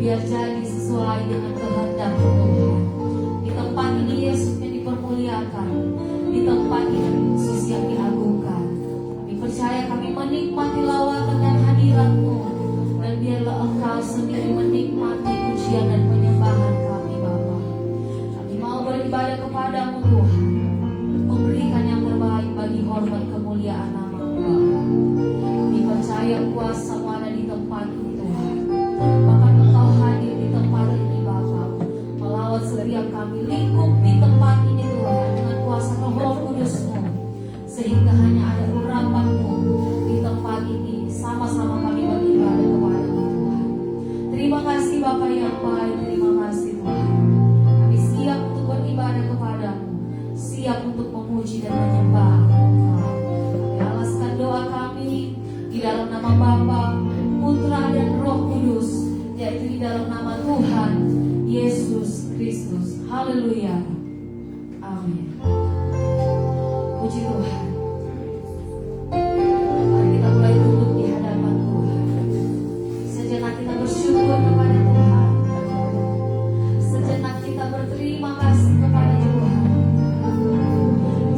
biar jadi sesuai dengan kehendak-Mu Tuhan. Di tempat ini Yesus yang dipermuliakan, di tempat ini Yesus yang diagungkan. Kami percaya kami menikmati lawatan dan hadirat-Mu, dan biarlah Engkau sendiri menikmati pujian dan penyembahan kami Bapa. Kami mau beribadah kepadamu Tuhan, memberikan yang terbaik bagi hormat kemuliaan nama-Mu Bapa. Kami percaya kuasa-Mu ada di tempat ini Tuhan. Bahkan Engkau hadir di tempat ini Bapa, melawat setiap kami, lingkup di tempat ini Tuhan dengan kuasa Roh Kudus-Mu, sehingga hanya ada urapan-Mu di tempat ini. Sama-sama kami beribadah kepada-Mu Tuhan. Terima kasih Bapa yang baik, terima kasih Tuhan. Kami siap untuk beribadah kepada-Mu, siap untuk memuji dan menyembah Engkau. Kami alaskan doa kami di dalam nama Bapa, Putra dan Roh Kudus, yaitu di dalam nama Tuhan Yesus Kristus. Haleluya. Amin. Puji Tuhan. Mari kita mulai duduk di hadapan Tuhan. Sejenak kita bersyukur kepada Tuhan. Sejenak kita berterima kasih kepada Tuhan.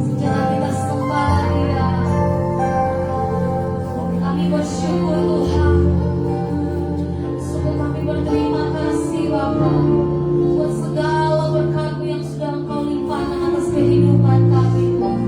Sejenak kita sembah Dia. Kami bersyukur Tuhan. Sungguh kami berterima kasih Bapa buat segala berkat-Mu yang sudah Engkau limpahkan atas kehidupan kami Tuhan.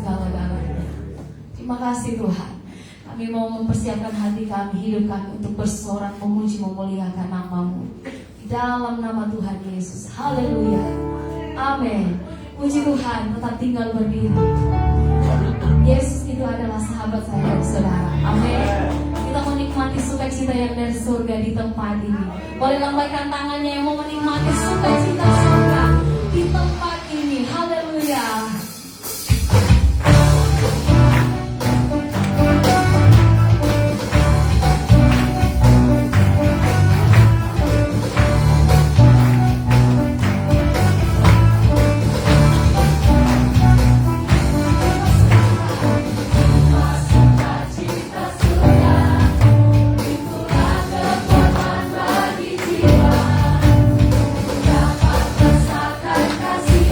segala-galanya. Terima kasih Tuhan. Kami mau mempersiapkan hati kami, hidup kami untuk bersorak, memuji, memuliakan nama-Mu. Di dalam nama Tuhan Yesus. Haleluya. Amin. Puji Tuhan, tetap tinggal berdiri. Yesus itu adalah sahabat saya dan saudara. Amin. Kita menikmati sukacita yang dari surga di tempat ini. Boleh lambaikan tangannya yang mau menikmati sukacita surga di tempat ini. Haleluya. Dapat rasakan kasih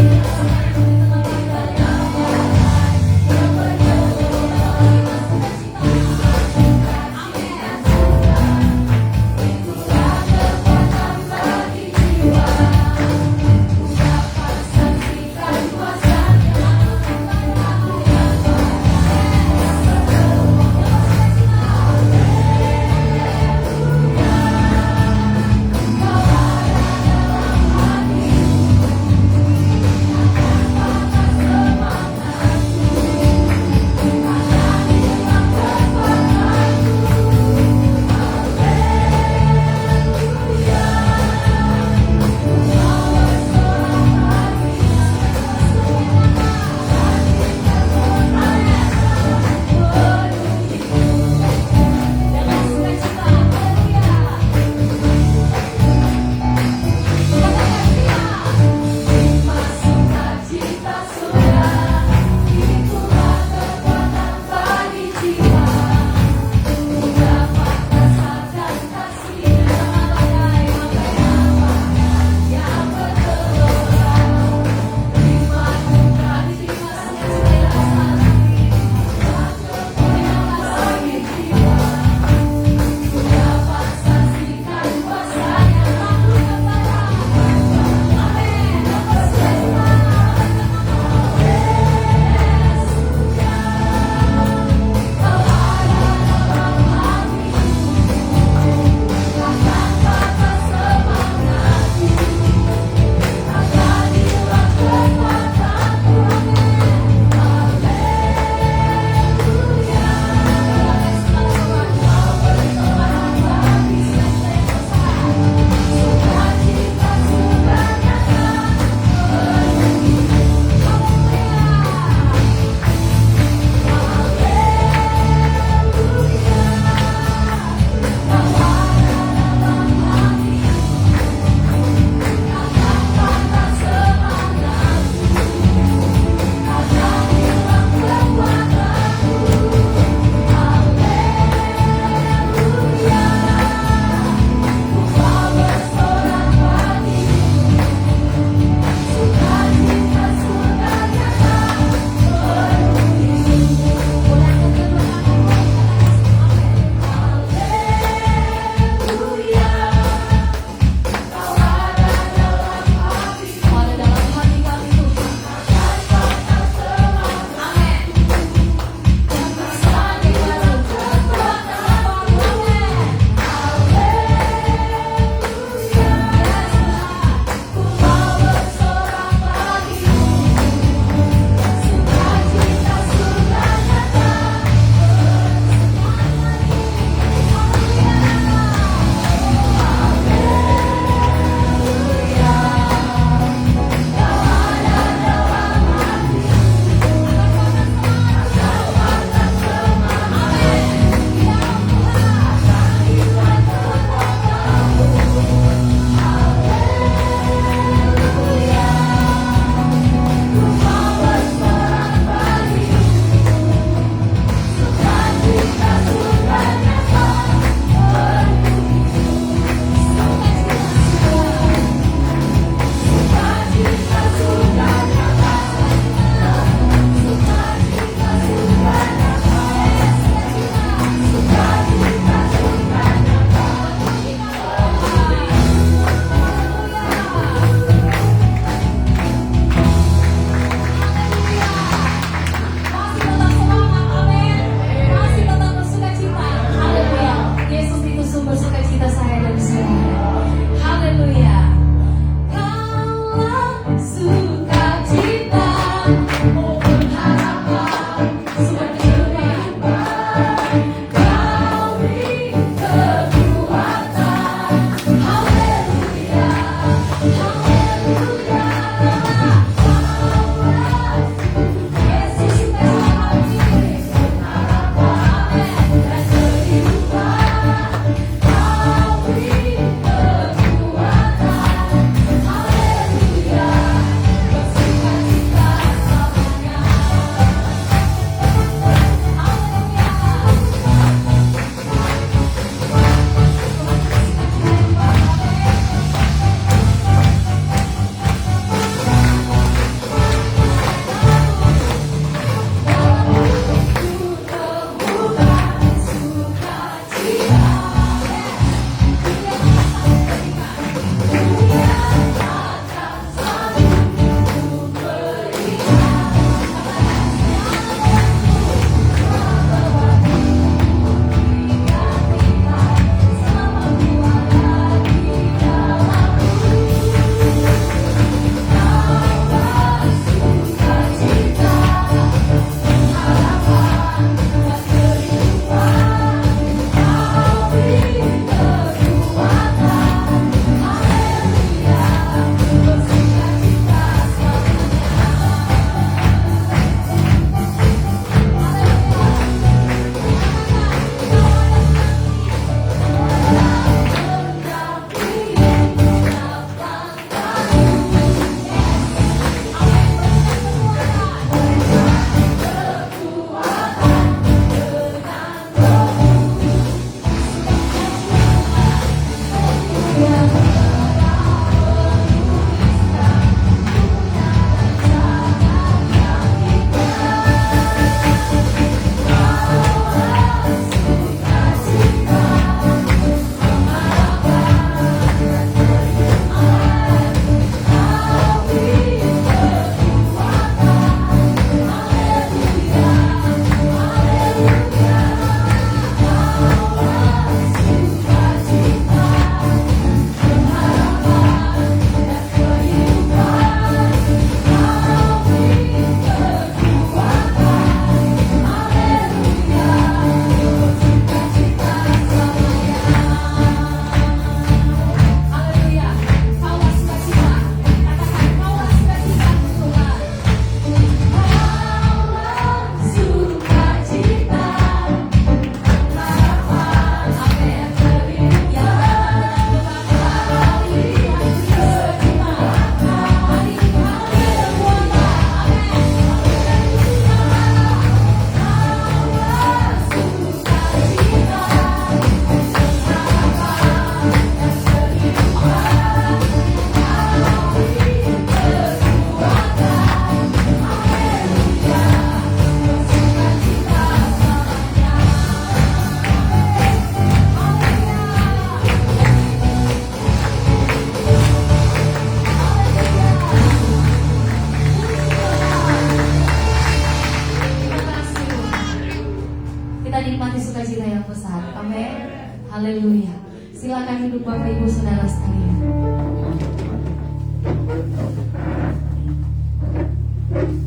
Haleluya. Silakan duduk Bapak Ibu Saudara sekalian.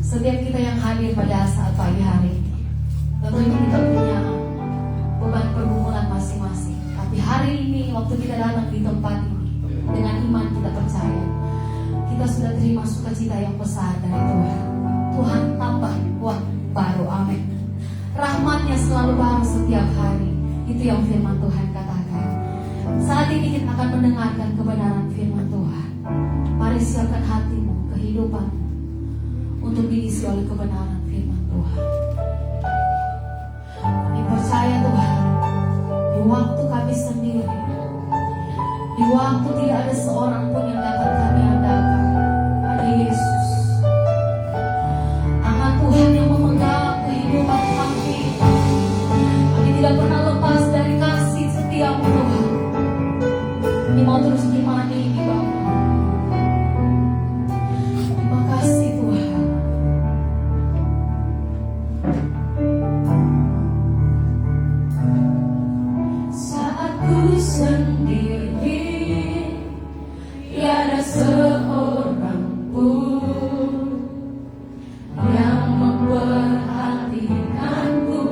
Setiap kita yang hadir pada saat pagi hari ini, tentunya kita punya beban pergumulan masing-masing. Tapi hari ini waktu kita datang di tempat ini, dengan iman kita percaya, kita sudah terima sukacita yang besar dari Tuhan. Tuhan tambah kuat baru, amin. Rahmatnya selalu baru setiap hari. Itu yang firman Tuhan katakan. Saat ini kita akan mendengarkan kebenaran firman Tuhan. Mari siapkan hatimu, kehidupanmu untuk diisi oleh kebenaran firman Tuhan. Kami percaya Tuhan, di waktu kami sendiri, di waktu tidak ada seorang pun yang dapat kami andalkan, ada Yesus, anak Tuhan yang memegang kehidupan kami. Kami tidak pernah lepas dari kasih setiamu Tuhan. Kami mau terus dimani ini Bapa. Terima kasih Tuhan. Saat ku sendiri, tiada seorang pun yang memperhatikanku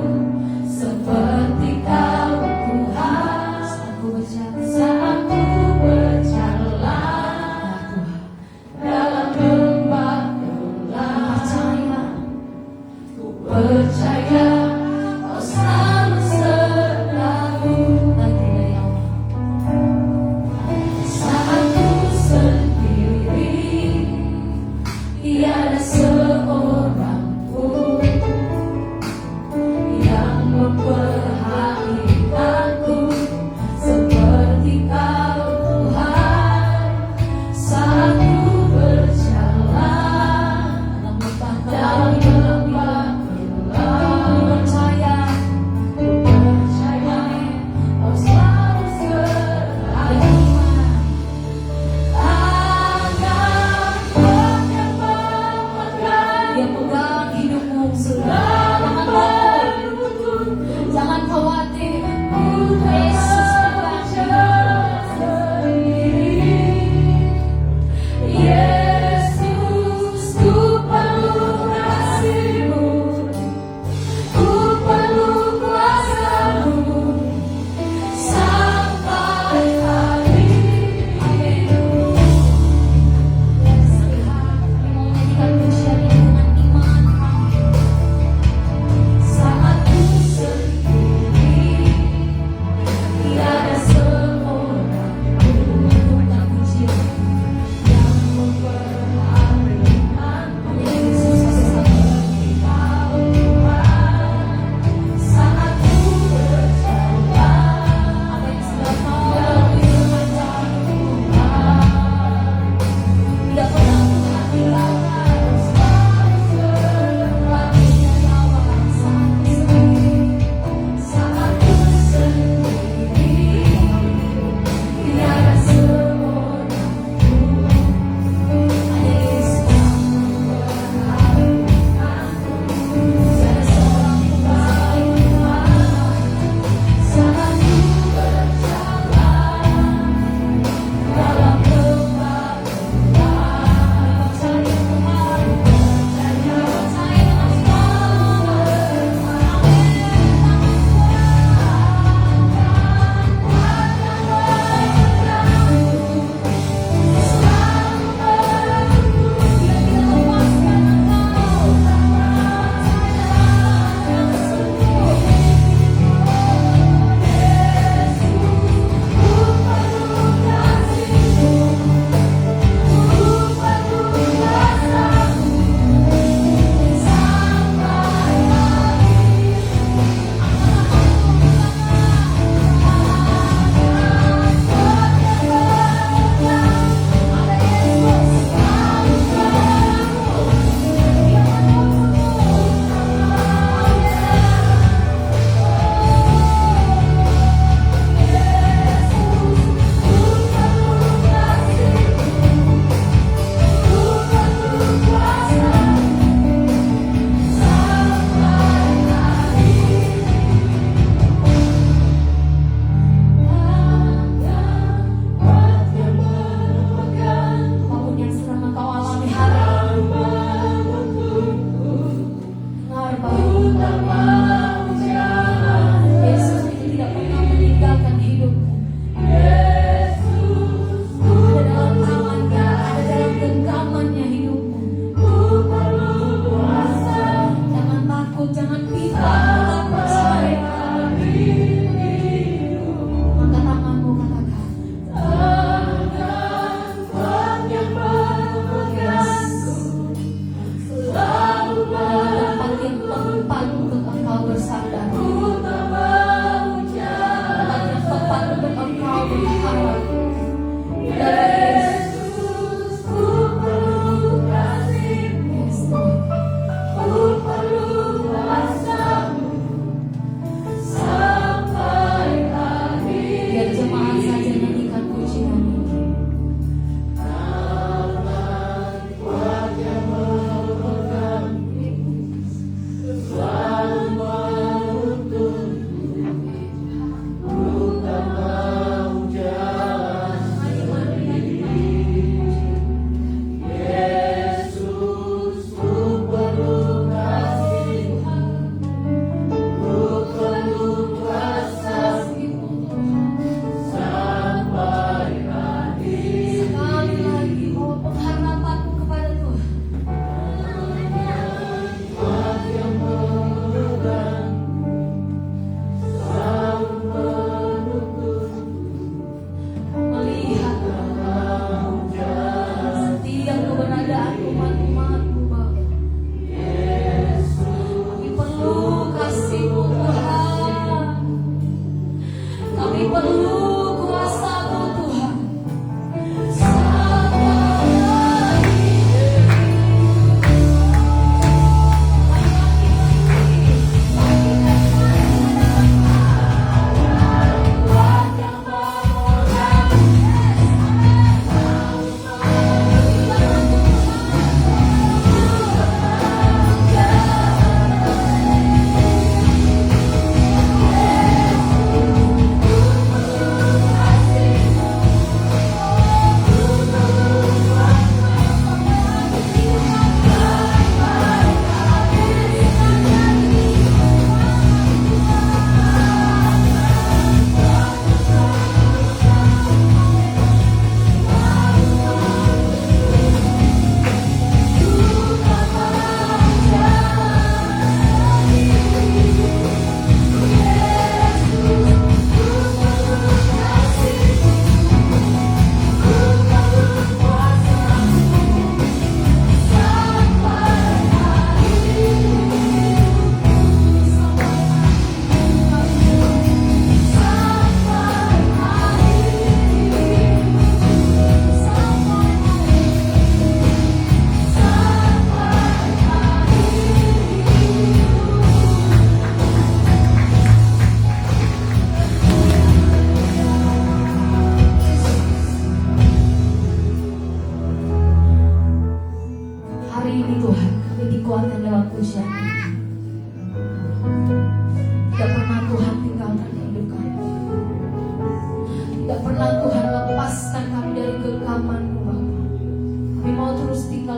seperti Kau Tuhan. Saat ku berjalan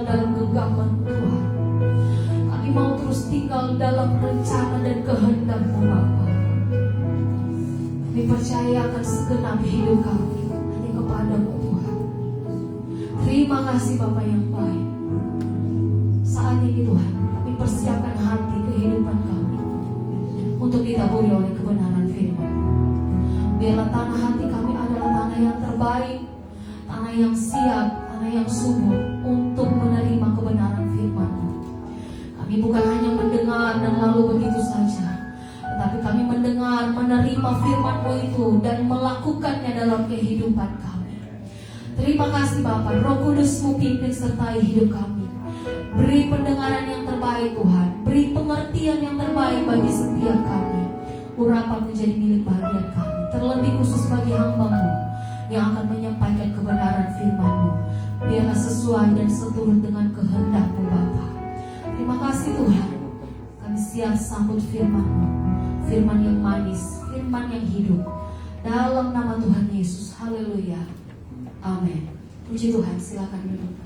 tinggal dalam genggaman Tuhan. Kami mau terus tinggal dalam rencana dan kehendak-Mu Bapa. Kami percaya akan segenap hidup kami hanya kepada-Mu Tuhan. Terima kasih Bapa yang baik. Saat ini Tuhan, kami persiapkan hati kehidupan kami untuk ditaburi oleh kebenaran firman. Biarlah tanah hati kami adalah tanah yang terbaik, tanah yang siap, tanah yang subur untuk menerima kebenaran firman-Mu. Kami bukan hanya mendengar dan lalu begitu saja, tetapi kami mendengar, menerima firman-Mu itu dan melakukannya dalam kehidupan kami. Terima kasih Bapa, Roh Kudus-Mu pimpin sertai hidup kami. Beri pendengaran yang terbaik Tuhan, beri pengertian yang terbaik bagi setiap kami. Urapan menjadi milik bahagian kami, terlebih khusus bagi hamba-Mu yang akan menyampaikan kebenaran firman-Mu. Biarlah sesuai dan seturut dengan kehendak-Mu Bapa. Terima kasih Tuhan, kami siap sambut firman-Mu, firman yang manis, firman yang hidup. Dalam nama Tuhan Yesus, haleluya, amin. Puji Tuhan, silakan duduk.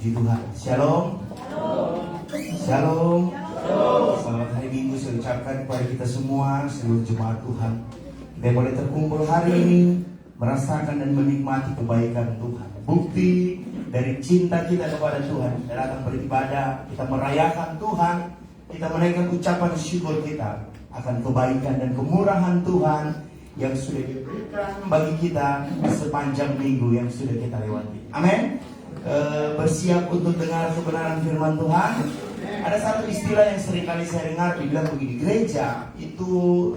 Puji Tuhan. Shalom. Shalom. Selamat hari Minggu saya ucapkan kepada kita semua, seluruh jemaat Tuhan. Kita boleh terkumpul hari ini merasakan dan menikmati kebaikan Tuhan. Bukti dari cinta kita kepada Tuhan. Kita datang beribadah, kita merayakan Tuhan, kita menaikkan ucapan syukur kita akan kebaikan dan kemurahan Tuhan yang sudah diberikan bagi kita sepanjang minggu yang sudah kita lewati. Amin. Bersiap untuk dengar kebenaran firman Tuhan. Ada satu istilah yang sering kali saya dengar dibilang begini, gereja itu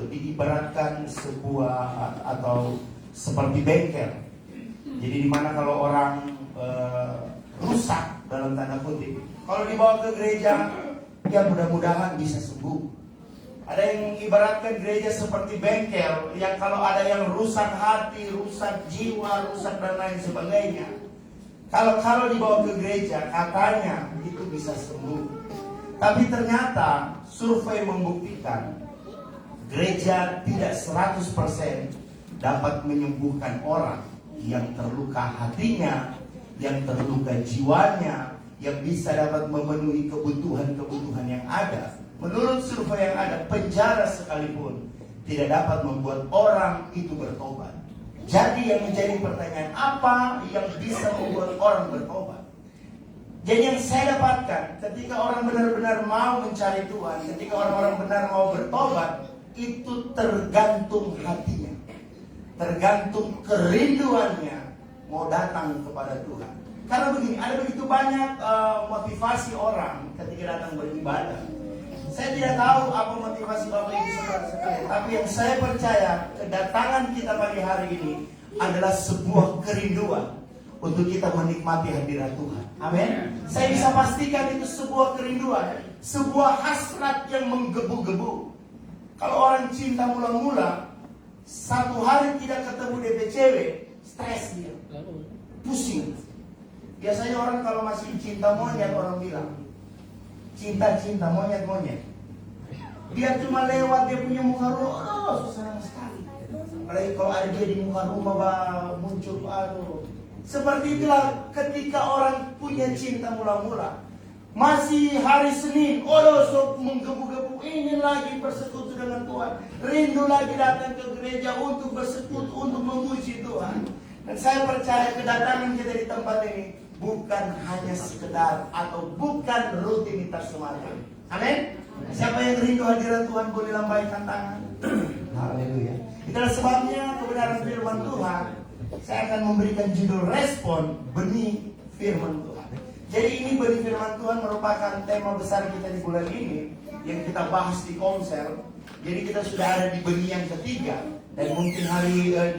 diibaratkan sebuah atau seperti bengkel. Jadi dimana kalau orang rusak dalam tanda kutip, kalau dibawa ke gereja, ya mudah-mudahan bisa sembuh. Ada yang ibaratkan gereja seperti bengkel, yang kalau ada yang rusak hati, rusak jiwa, rusak dan lain sebagainya, kalau dibawa ke gereja, katanya itu bisa sembuh. Tapi ternyata survei membuktikan gereja tidak 100% dapat menyembuhkan orang yang terluka hatinya, yang terluka jiwanya, yang bisa dapat memenuhi kebutuhan-kebutuhan yang ada. Menurut survei yang ada, penjara sekalipun tidak dapat membuat orang itu bertobat. Jadi yang menjadi pertanyaan, apa yang bisa membuat orang bertobat? Jadi yang saya dapatkan, ketika orang benar-benar mau mencari Tuhan, ketika orang-orang benar mau bertobat, itu tergantung hatinya, tergantung kerinduannya mau datang kepada Tuhan. Karena begini, ada begitu banyak motivasi orang ketika datang beribadah. Saya tidak tahu apa motivasi Bapak Ibu Saudara sekalian, tapi yang saya percaya kedatangan kita pagi hari ini adalah sebuah kerinduan untuk kita menikmati hadirat Tuhan. Amin. Saya bisa pastikan itu sebuah kerinduan, sebuah hasrat yang menggebu-gebu. Kalau orang cinta mula-mula, satu hari tidak ketemu DP cewek, stres dia, pusing. Biasanya orang kalau masih cinta monyet, orang bilang cinta monyet. Dia cuma lewat dia punya muka rumah, susah sekali. Apalagi kalau ada dia di muka rumah muncul, seperti itulah ketika orang punya cinta mula-mula. Masih hari Senin, sok menggebu-gebu, ingin lagi bersekutu dengan Tuhan, rindu lagi datang ke gereja untuk bersekutu, untuk memuji Tuhan. Dan saya percaya kedatangan kita di tempat ini bukan hanya sekedar atau bukan rutinitas semata. Amin. Siapa yang rindu hadirat Tuhan boleh lambaikan tangan. Haleluya. Itulah sebabnya kebenaran firman Tuhan, saya akan memberikan judul respon benih firman Tuhan. Jadi ini benih firman Tuhan merupakan tema besar kita di bulan ini yang kita bahas di konser. Jadi kita sudah ada di benih yang ketiga, dan mungkin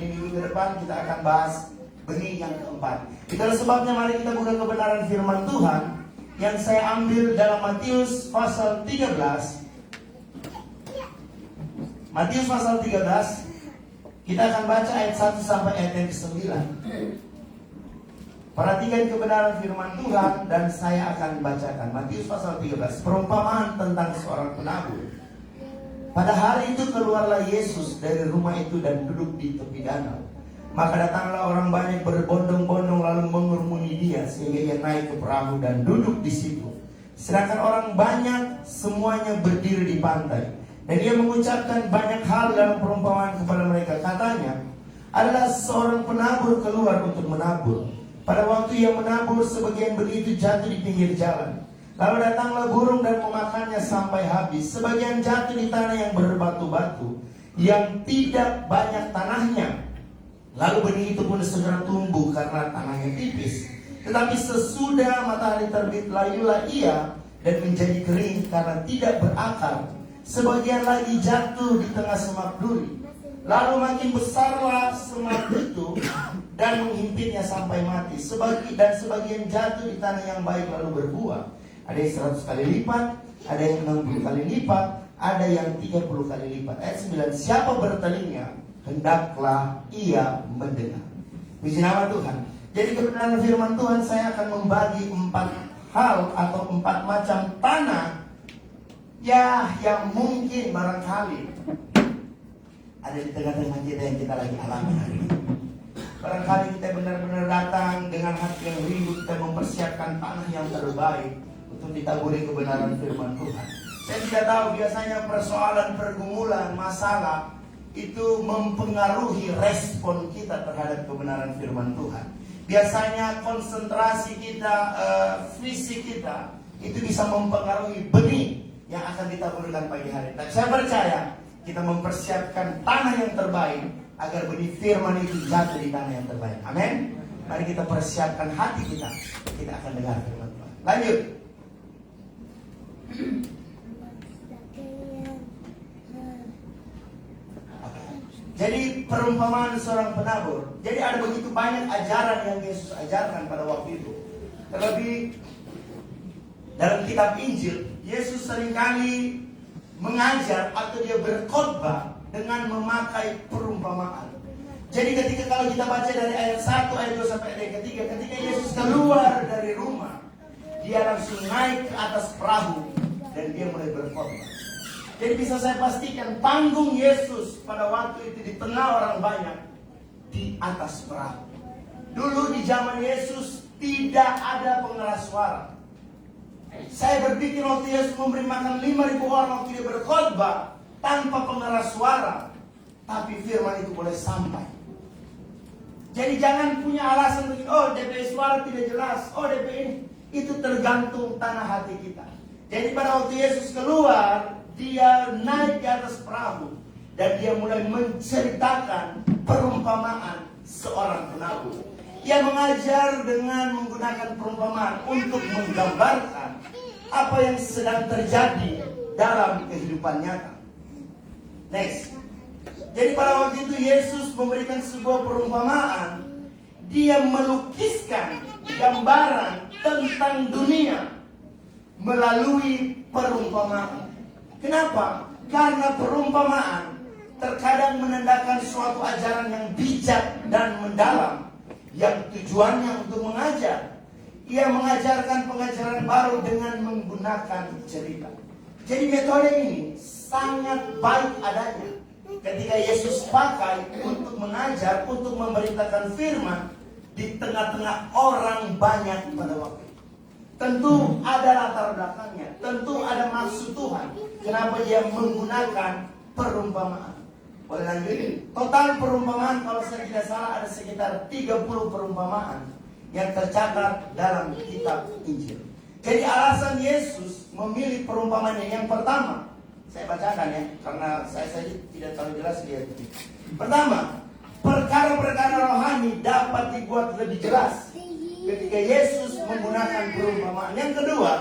di minggu ke depan kita akan bahas benih yang keempat. Itulah sebabnya mari kita buka kebenaran firman Tuhan yang saya ambil dalam Matius pasal 13. Matius pasal 13. Kita akan baca ayat 1 sampai ayat yang ke-9. Perhatikan kebenaran firman Tuhan dan saya akan bacakan. Matius pasal 13, perumpamaan tentang seorang penabur. Pada hari itu keluarlah Yesus dari rumah itu dan duduk di tepi danau. Maka datanglah orang banyak berbondong-bondong lalu mengurumuni dia sehingga ia naik ke perahu dan duduk di situ. Sedangkan orang banyak semuanya berdiri di pantai. Dan dia mengucapkan banyak hal dalam perumpamaan kepada mereka. Katanya, adalah seorang penabur keluar untuk menabur. Pada waktu ia menabur, sebagian benih itu jatuh di pinggir jalan. Lalu datanglah burung dan memakannya sampai habis. Sebagian jatuh di tanah yang berbatu-batu, yang tidak banyak tanahnya. Lalu benih itu pun segera tumbuh karena tanahnya tipis. Tetapi sesudah matahari terbit, layulah ia dan menjadi kering karena tidak berakar. Sebagian lagi jatuh di tengah semak duri. Lalu makin besarlah semak itu dan menghimpitnya sampai mati. Sebagian jatuh di tanah yang baik lalu berbuah. Ada yang 100 kali lipat, ada yang 60 kali lipat, ada yang 30 kali lipat. Ayat 9, siapa bertelinga, hendaklah ia mendengar. Puji nama Tuhan. Jadi kebenaran firman Tuhan, saya akan membagi 4 hal atau 4 macam tanah ya yang mungkin barangkali ada di tengah-tengah kita yang kita lagi alami hari ini. Barangkali kita benar-benar datang dengan hati yang rindu, kita mempersiapkan tanah yang terbaik untuk ditaburi kebenaran firman Tuhan. Saya tidak tahu, biasanya persoalan, pergumulan, masalah itu mempengaruhi respon kita terhadap kebenaran firman Tuhan. Biasanya konsentrasi kita, fisik kita itu bisa mempengaruhi benih yang akan ditaburkan pagi hari. Dan saya percaya kita mempersiapkan tanah yang terbaik agar benih firman itu jatuh di tanah yang terbaik. Amin. Mari kita persiapkan hati kita. Kita akan dengar firman Tuhan. Lanjut. Jadi perumpamaan seorang penabur. Jadi ada begitu banyak ajaran yang Yesus ajarkan pada waktu itu. Terlebih dalam kitab Injil, Yesus seringkali mengajar atau dia berkhotbah dengan memakai perumpamaan. Jadi kalau kita baca dari ayat 1, ayat 2 sampai ayat 3, ketika Yesus keluar dari rumah, dia langsung naik ke atas perahu dan dia mulai berkhotbah. Jadi bisa saya pastikan panggung Yesus pada waktu itu di tengah orang banyak di atas perahu. Dulu di zaman Yesus tidak ada pengeras suara. Saya berpikir waktu Yesus memberi makan 5.000 orang, waktu dia berkhotbah tanpa pengeras suara, tapi firman itu boleh sampai. Jadi jangan punya alasan begini, oh DP suara tidak jelas, oh DP ini. Itu tergantung tanah hati kita. Jadi pada waktu Yesus keluar, dia naik di atas perahu dan dia mulai menceritakan perumpamaan seorang penabur. Ia mengajar dengan menggunakan perumpamaan untuk menggambarkan apa yang sedang terjadi dalam kehidupan nyata. Next. Jadi pada waktu itu Yesus memberikan sebuah perumpamaan. Dia melukiskan gambaran tentang dunia melalui perumpamaan. Kenapa? Karena perumpamaan terkadang menandakan suatu ajaran yang bijak dan mendalam, yang tujuannya untuk mengajar. Ia mengajarkan pengajaran baru dengan menggunakan cerita. Jadi metode ini sangat baik adanya ketika Yesus pakai untuk mengajar, untuk memberitakan firman di tengah-tengah orang banyak pada waktu itu. Tentu ada latar belakangnya, tentu ada maksud Tuhan kenapa dia menggunakan perumpamaan. Boleh lanjutin? Total perumpamaan kalau saya tidak salah ada sekitar 30 perumpamaan yang tercatat dalam kitab Injil. Jadi alasan Yesus memilih perumpamaan yang pertama, saya bacakan ya, karena saya tidak terlalu jelas dia. Pertama, perkara-perkara rohani dapat dibuat lebih jelas ketika Yesus menggunakan perumpamaan. Yang kedua,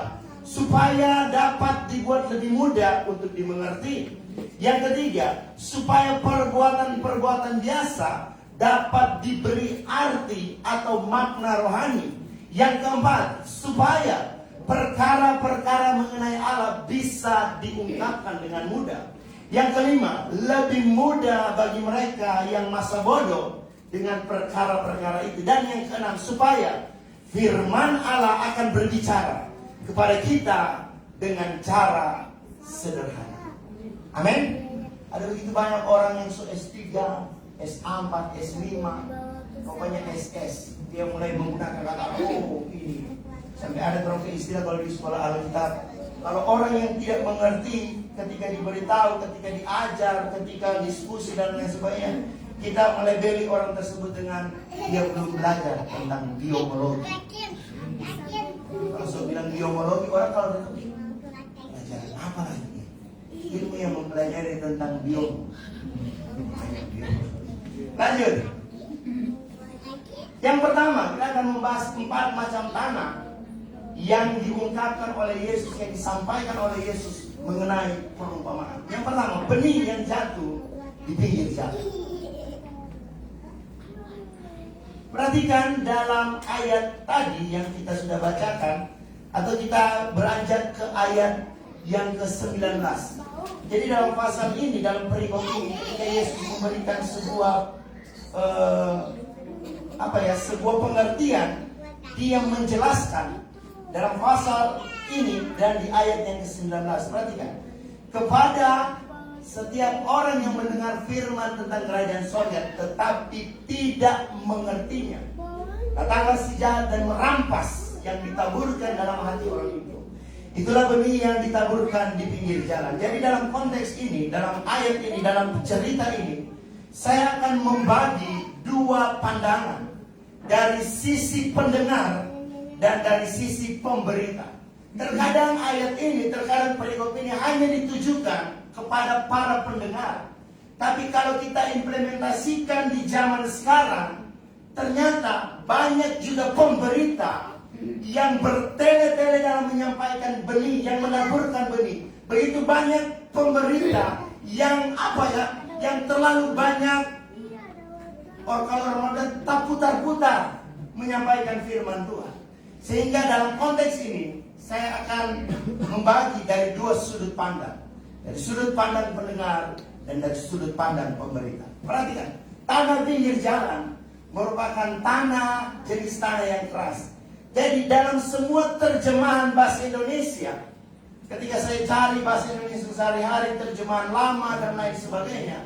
supaya dapat dibuat lebih mudah untuk dimengerti. Yang ketiga, supaya perbuatan-perbuatan biasa dapat diberi arti atau makna rohani. Yang keempat, supaya perkara-perkara mengenai Allah bisa diungkapkan dengan mudah. Yang kelima, lebih mudah bagi mereka yang masa bodoh dengan perkara-perkara itu. Dan yang keenam, supaya firman Allah akan berbicara kepada kita dengan cara sederhana. Amin. Ada begitu banyak orang yang S3, S4, S5, pokoknya SS. Dia mulai menggunakan kata ini. Sampai ada trofi istilah kalau di sekolah Alkitab. Kalau orang yang tidak mengerti, ketika diberitahu, ketika diajar, ketika diskusi dan lain sebagainya, kita melabeli orang tersebut dengan dia belum belajar tentang biologi. Kalau saya bilang biologi, orang kalau belajar apa lagi? Ilmu yang mempelajari tentang biologi. Lanjut. Yang pertama, kita akan membahas 4 macam tanah yang diungkapkan oleh Yesus, yang disampaikan oleh Yesus mengenai perumpamaan. Yang pertama, benih yang jatuh di pinggir jalan. Perhatikan dalam ayat tadi yang kita sudah bacakan, atau kita beranjak ke ayat yang ke-19. Jadi dalam pasal ini, dalam perikop ini, ketika Yesus memberikan sebuah sebuah pengertian, dia menjelaskan dalam pasal ini dan di ayat yang ke-19. Perhatikan, kepada setiap orang yang mendengar firman tentang kerajaan sorga tetapi tidak mengertinya, datanglah si jahat dan merampas yang ditaburkan dalam hati orang itu. Itulah benih yang ditaburkan di pinggir jalan. Jadi dalam konteks ini, dalam ayat ini, dalam cerita ini, saya akan membagi 2 pandangan, dari sisi pendengar dan dari sisi pemberita. Terkadang ayat ini, terkadang perikop ini hanya ditujukan kepada para pendengar. Tapi kalau kita implementasikan di zaman sekarang, ternyata banyak juga pemberita yang bertele-tele dalam menyampaikan benih, yang menaburkan benih. Begitu banyak pemberita yang yang terlalu banyak, kalau Ramadan tak putar-putar menyampaikan firman Tuhan. Sehingga dalam konteks ini saya akan membagi dari 2 sudut pandang. Dari sudut pandang pendengar dan dari sudut pandang pemberita. Perhatikan, tanah pinggir jalan merupakan tanah, jenis tanah yang keras. Jadi dalam semua terjemahan bahasa Indonesia, ketika saya cari bahasa Indonesia sehari-hari, terjemahan lama dan lain sebagainya,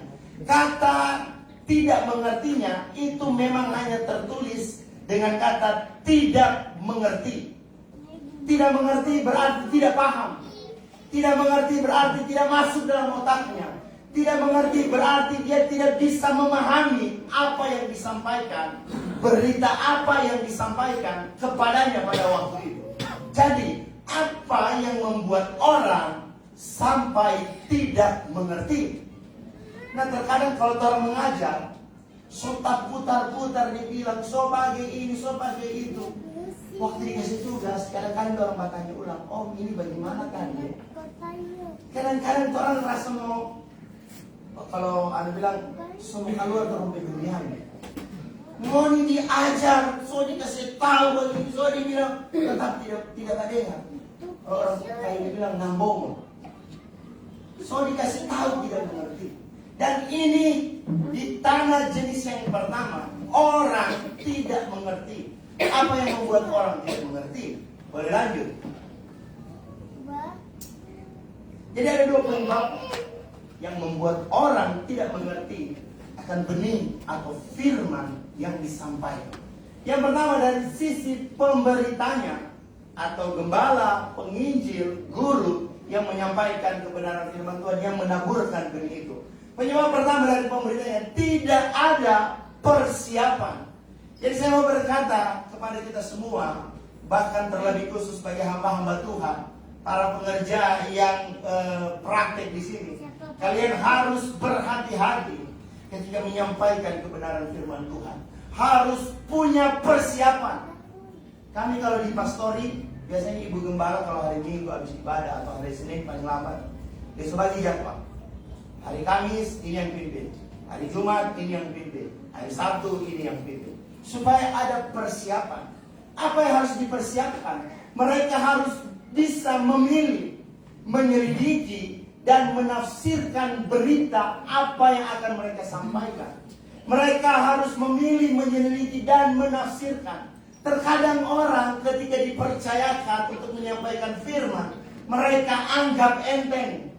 kata tidak mengertinya itu memang hanya tertulis dengan kata tidak mengerti. Tidak mengerti berarti tidak paham. Tidak mengerti berarti tidak masuk dalam otaknya. Tidak mengerti berarti dia tidak bisa memahami apa yang disampaikan, berita apa yang disampaikan kepadanya pada waktu itu. Jadi, apa yang membuat orang sampai tidak mengerti? Nah, terkadang kalau orang mengajar, so tak putar-putar dibilang, so bagai ini, so bagai itu. Waktu dikasih tugas, kadang-kadang orang bertanya ulang, oh ini bagaimana kan ya? Kadang-kadang orang rasa mau, kalau ada bilang, so mau keluar orang pedulian. Mau ini diajar, so dikasih tahu begini, so dibilang, tetap tidak dengar. Orang kayak dibilang nambong. So dikasih tahu tidak mengerti. Dan ini di tanah jenis yang pertama, orang tidak mengerti. Apa yang membuat orang tidak mengerti? Boleh lanjut. Jadi ada 2 penyebab yang membuat orang tidak mengerti akan benih atau firman yang disampaikan. Yang pertama dari sisi pemberitanya atau gembala, penginjil, guru yang menyampaikan kebenaran firman Tuhan, yang menaburkan benih itu. Penyebab pertama dari pemberitanya, tidak ada persiapan. Jadi saya mau berkata kepada kita semua, bahkan terlebih khusus bagi hamba-hamba Tuhan, para pengerja yang praktek di sini, kalian harus berhati-hati ketika menyampaikan kebenaran firman Tuhan. Harus punya persiapan. Kami kalau di pastori, biasanya ibu gembala kalau hari Minggu habis ibadah atau hari Senin paling lambat, besok bagi jadwal. Hari Kamis ini yang pimpin, hari Jumat ini yang pimpin, hari Sabtu ini yang pimpin. Supaya ada persiapan. Apa yang harus dipersiapkan? Mereka harus bisa memilih, menyelidiki, dan menafsirkan berita apa yang akan mereka sampaikan. Mereka harus memilih, meneliti, dan menafsirkan. Terkadang orang ketika dipercayakan untuk menyampaikan firman, mereka anggap enteng.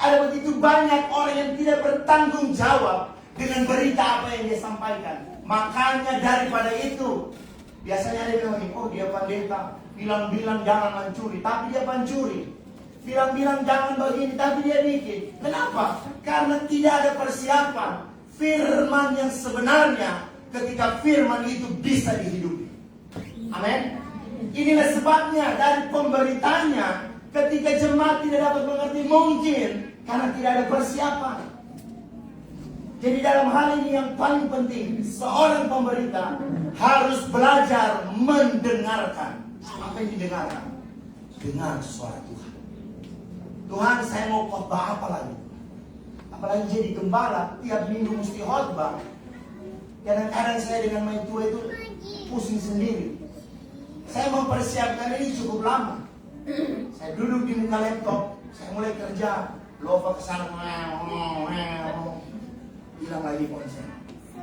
Ada begitu banyak orang yang tidak bertanggung jawab dengan berita apa yang dia sampaikan. Makanya daripada itu, biasanya ada yang bilang, oh dia pendeta, bilang-bilang jangan mencuri, tapi dia pencuri. Bilang-bilang jangan begini, tapi dia bikin. Kenapa? Karena tidak ada persiapan firman yang sebenarnya ketika firman itu bisa dihidupi. Amin. Inilah sebabnya dari pemberitanya ketika jemaat tidak dapat mengerti, mungkin karena tidak ada persiapan. Jadi dalam hal ini yang paling penting, seorang pemberita harus belajar mendengarkan. Apa yang didengarkan? Dengar suara Tuhan. Tuhan, saya mau khotbah apa lagi? Apalagi jadi gembala, tiap minggu mesti khotbah. Kadang-kadang saya dengan main tua itu pusing sendiri. Saya mempersiapkan ini cukup lama. Saya duduk di muka laptop, saya mulai kerja, loba kesana, hilang lagi konsen.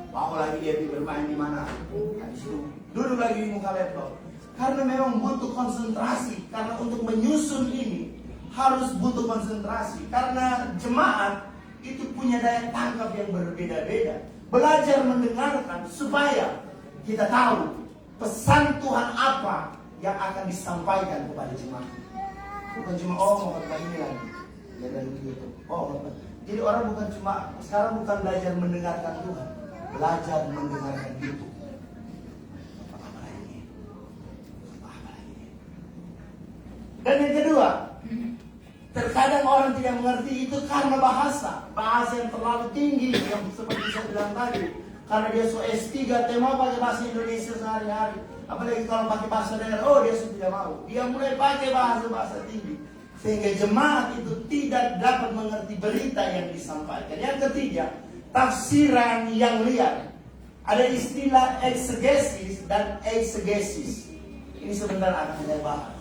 Bawa lagi dia bermain di mana? Habis itu duduk lagi di muka laptop. Karena memang butuh konsentrasi. Karena untuk menyusun ini harus butuh konsentrasi. Karena jemaat itu punya daya tangkap yang berbeda-beda. Belajar mendengarkan supaya kita tahu pesan Tuhan apa yang akan disampaikan kepada jemaat. Bukan cuma mau khotbah ini lagi. Ya dari itu. Jadi orang bukan cuma sekarang bukan belajar mendengarkan Tuhan, belajar mendengarkan itu. Apa lagi? Dan yang kedua, terkadang orang tidak mengerti itu karena bahasa yang terlalu tinggi yang seperti saya bilang tadi. Karena dia so S3, dia mau pakai bahasa Indonesia sehari-hari. Apalagi kalau pakai bahasa daerah, oh dia sudah tidak mau. Dia mulai pakai bahasa tinggi. Sehingga jemaat itu tidak dapat mengerti berita yang disampaikan. Yang ketiga, tafsiran yang liar. Ada istilah exegesis dan eisegesis. Ini sebentar akan saya bahas.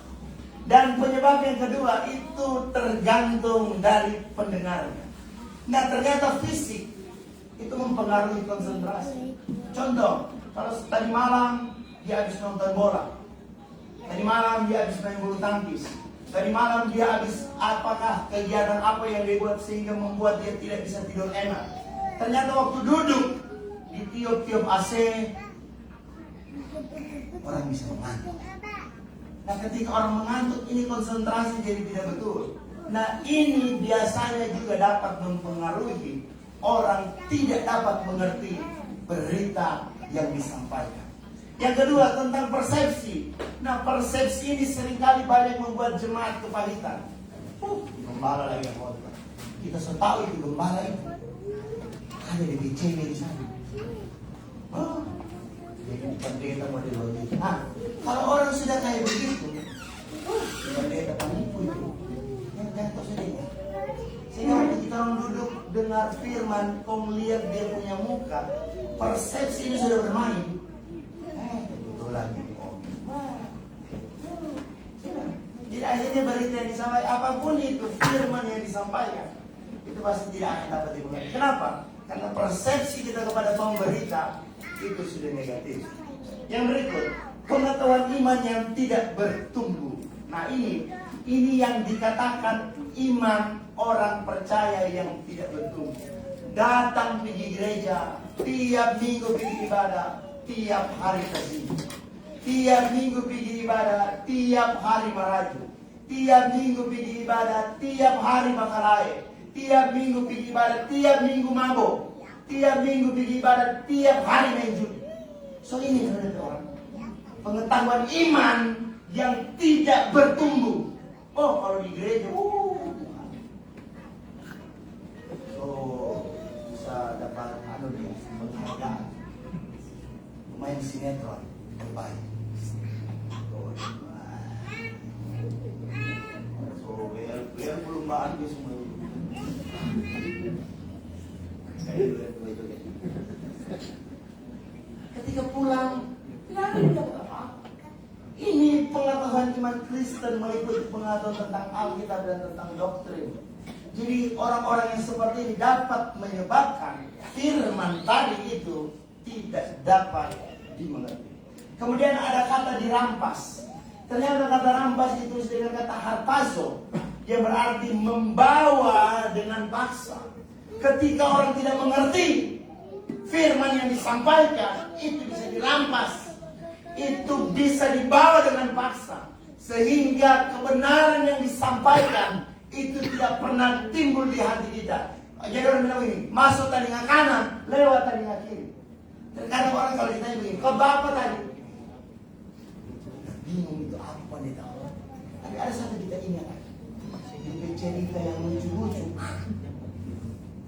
Dan penyebab yang kedua itu tergantung dari pendengarnya. Nah ternyata fisik itu mempengaruhi konsentrasi. Contoh, kalau tadi malam dia habis nonton bola, tadi malam dia habis main bulu tangkis, tadi malam dia habis apakah kegiatan apa yang dia buat sehingga membuat dia tidak bisa tidur enak. Ternyata waktu duduk di tiup-tiup AC, orang bisa mengantuk. Nah ketika orang mengantuk ini konsentrasi jadi tidak betul. Nah ini biasanya juga dapat mempengaruhi orang tidak dapat mengerti berita yang disampaikan. Yang kedua tentang persepsi. Nah persepsi ini seringkali banyak membuat jemaat kepahitan. Gembala lagi yang khotbah. Kita sudah tahu itu gembala itu. Ada di BCW di sana. Jadi pendeta model begitu. Nah kalau orang sudah kayak begitu, pendeta penipu itu. Yang jatuh saja. Sehingga waktu kita orang duduk dengar firman, kau lihat dia punya muka, persepsi ini sudah bermain. Betul lagi. Jadi akhirnya berita yang disampaikan, apapun itu firman yang disampaikan, itu pasti tidak akan dapat dimengerti. Kenapa? Karena persepsi kita kepada pemberita itu sudah negatif. Yang berikut, pengetahuan iman yang tidak bertumbuh. Nah ini yang dikatakan iman orang percaya yang tidak bertumbuh. Datang pergi gereja, tiap minggu pergi ibadah, tiap hari kesini. Tiap minggu pergi ibadah, tiap hari meraju. Tiap minggu pergi ibadah, tiap hari makan air. Tiap minggu pergi ibadah, tiap minggu mabuk. Tiap minggu pergi ibadah, tiap hari main judi. So ini orang pengetahuan iman yang tidak bertumbuh. Oh kalau di gereja, bisa dapat penghargaan. Main sinetron terbaik. Biar perlombaan dia semua. Ketika pulang, tidak ada apa-apa. Ini pengetahuan iman Kristen meliputi pengetahuan tentang Alkitab dan tentang doktrin. Jadi orang-orang yang seperti ini dapat menyebabkan firman tadi itu tidak dapat dimengerti. Kemudian ada kata dirampas. Ternyata kata rampas itu dengan kata harpazo, yang berarti membawa dengan paksa. Ketika orang tidak mengerti firman yang disampaikan, itu bisa dirampas, itu bisa dibawa dengan paksa, sehingga kebenaran yang disampaikan itu tidak pernah timbul di hati kita. Jadi orang bilang ini, masuk telinga kanan, lewat telinga kiri. Terkadang orang kalau ditanya begini, kau bapak tadi? Bingung itu apa nih tahu? Tapi ada satu kita ingat, di cerita yang lucu-lucu.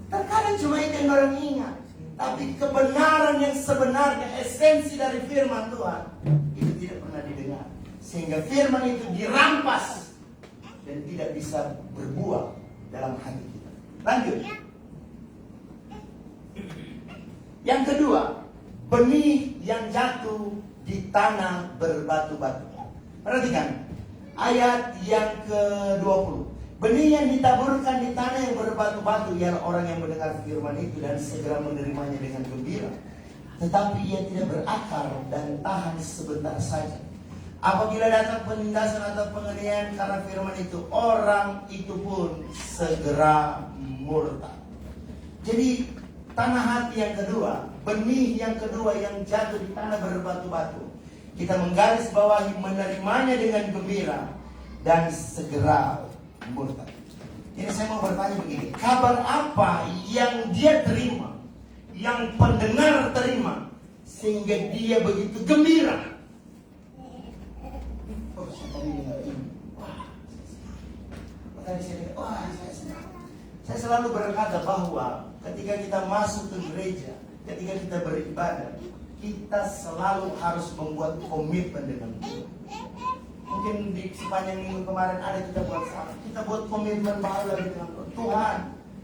Terkadang cuma itu yang orang ingat. Tapi kebenaran yang sebenarnya, esensi dari firman Tuhan, itu tidak pernah didengar. Sehingga firman itu dirampas dan tidak bisa berbuah dalam hati kita. Lanjut. Yang kedua, benih yang jatuh di tanah berbatu-batu. Perhatikan ayat yang ke-20. Benih yang ditaburkan di tanah yang berbatu-batu ialah orang yang mendengar firman itu dan segera menerimanya dengan gembira. Tetapi ia tidak berakar dan tahan sebentar saja. Apabila datang penindasan atau penganiayaan karena firman itu, orang itu pun segera murtad. Jadi tanah hati yang kedua, benih yang kedua yang jatuh di tanah berbatu-batu, kita menggaris bawahi menerimanya dengan gembira dan segera murtad. Jadi saya mau bertanya begini, kabar apa yang dia terima, yang pendengar terima, sehingga dia begitu gembira? Oh, saya tadi dengar ini, wah, tadi saya dengar, wah, saya senang. Saya selalu berkata bahwa ketika kita masuk ke gereja, ketika kita beribadah, kita selalu harus membuat komitmen dengan Tuhan. Mungkin di sepanjang minggu kemarin ada kita buat salah. Kita buat komitmen baru lagi dengan Tuhan. Tuhan,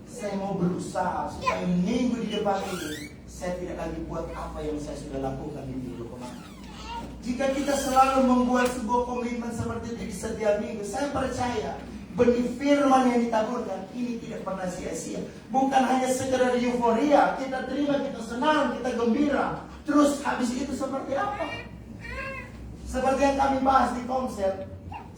saya mau berusaha supaya minggu di depan ini saya tidak lagi buat apa yang saya sudah lakukan di minggu kemarin. Jika kita selalu membuat sebuah komitmen seperti itu di setiap minggu, saya percaya benih firman yang ditaburkan ini tidak pernah sia-sia. Bukan hanya sekedar euforia, kita terima, kita senang, kita gembira. Terus habis itu seperti apa? Seperti yang kami bahas di Komsel,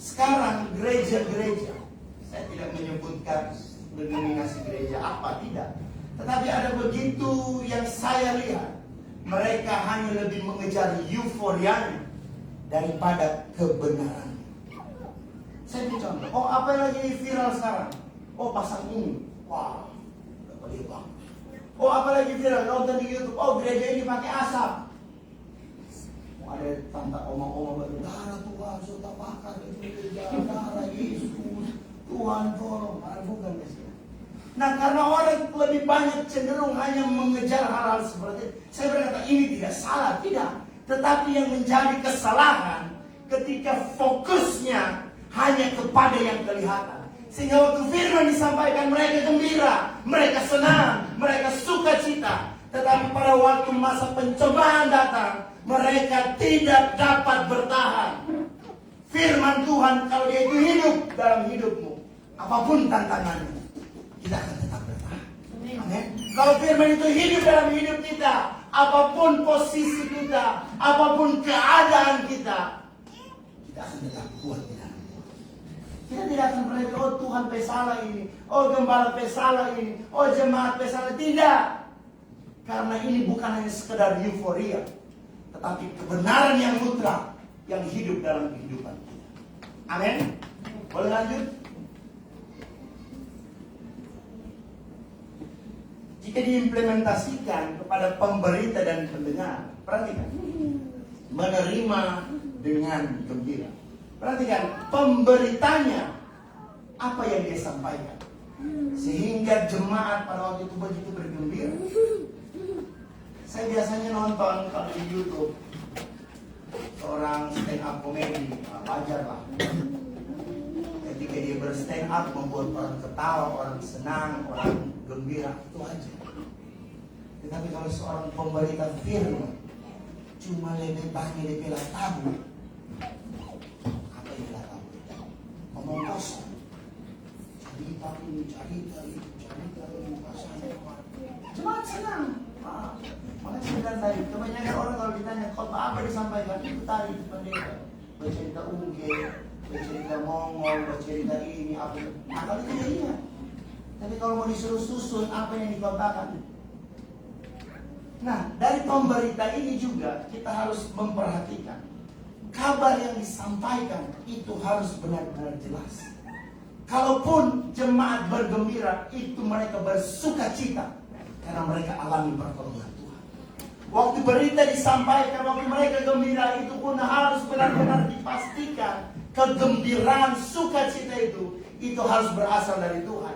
sekarang gereja-gereja, saya tidak menyebutkan denominasi gereja apa, tidak. Tetapi ada begitu yang saya lihat, mereka hanya lebih mengejar euforianya daripada kebenaran. Saya beri contoh, oh apa yang lagi viral sekarang? Oh pasang ini, wah, dapat bang. Oh apa lagi viral, nonton di YouTube, oh gereja ini pakai asap. Ada tante oma-oma baru, darah Tuhan sudah bakar itu gereja, darah Yesus, Tuhan tolong, bukan Yesus. Nah karena orang lebih banyak cenderung hanya mengejar hal-hal seperti itu, saya berkata ini tidak salah, tidak. Tetapi yang menjadi kesalahan ketika fokusnya hanya kepada yang kelihatan. Sehingga waktu firman disampaikan mereka gembira, mereka senang, mereka sukacita. Tetapi pada waktu masa pencobaan datang, mereka tidak dapat bertahan. Firman Tuhan kalau dia itu hidup dalam hidupmu, apapun tantangannya, kita akan tetap bertahan. Amin. Kalau firman itu hidup dalam hidup kita, apapun posisi kita, apapun keadaan kita, kita akan tetap kuat di dalam. Kita tidak akan pernah, oh Tuhan pesalah ini, oh gembala pesalah ini, oh jemaat pesalah. Tidak. Karena ini bukan hanya sekedar euforia, tetapi kebenaran yang mutlak yang hidup dalam kehidupan kita. Amin. Boleh lanjut? Jika diimplementasikan kepada pemberita dan pendengar, perhatikan, menerima dengan gembira. Perhatikan, pemberitanya apa yang dia sampaikan, sehingga jemaat pada waktu itu begitu bergembira. Saya biasanya nonton kalau di YouTube seorang stand up komedi, wajar lah. Ketika dia berstand up membuat orang ketawa, orang senang, orang gembira, itu aja. Tetapi kalau seorang pemberita firman cuma lebih banyak dibilang tabu, apa yang dibilang tabu? Ngomong kosong, cerita ini, cerita Makanya saya bilang tadi, kebanyakan orang kalau ditanya khotbah apa disampaikan, itu tadi pendeta bercerita ungge, bercerita Mongol, bercerita ini apa. Nah kalau itu ya iya. Tapi kalau mau disuruh susun apa yang dikatakan. Nah dari pemberita ini juga kita harus memperhatikan kabar yang disampaikan itu harus benar-benar jelas. Kalaupun jemaat bergembira, itu mereka bersuka cita karena mereka alami pertolongan Tuhan. Waktu berita disampaikan, waktu mereka gembira, itu pun harus benar-benar dipastikan kegembiraan, sukacita itu harus berasal dari Tuhan.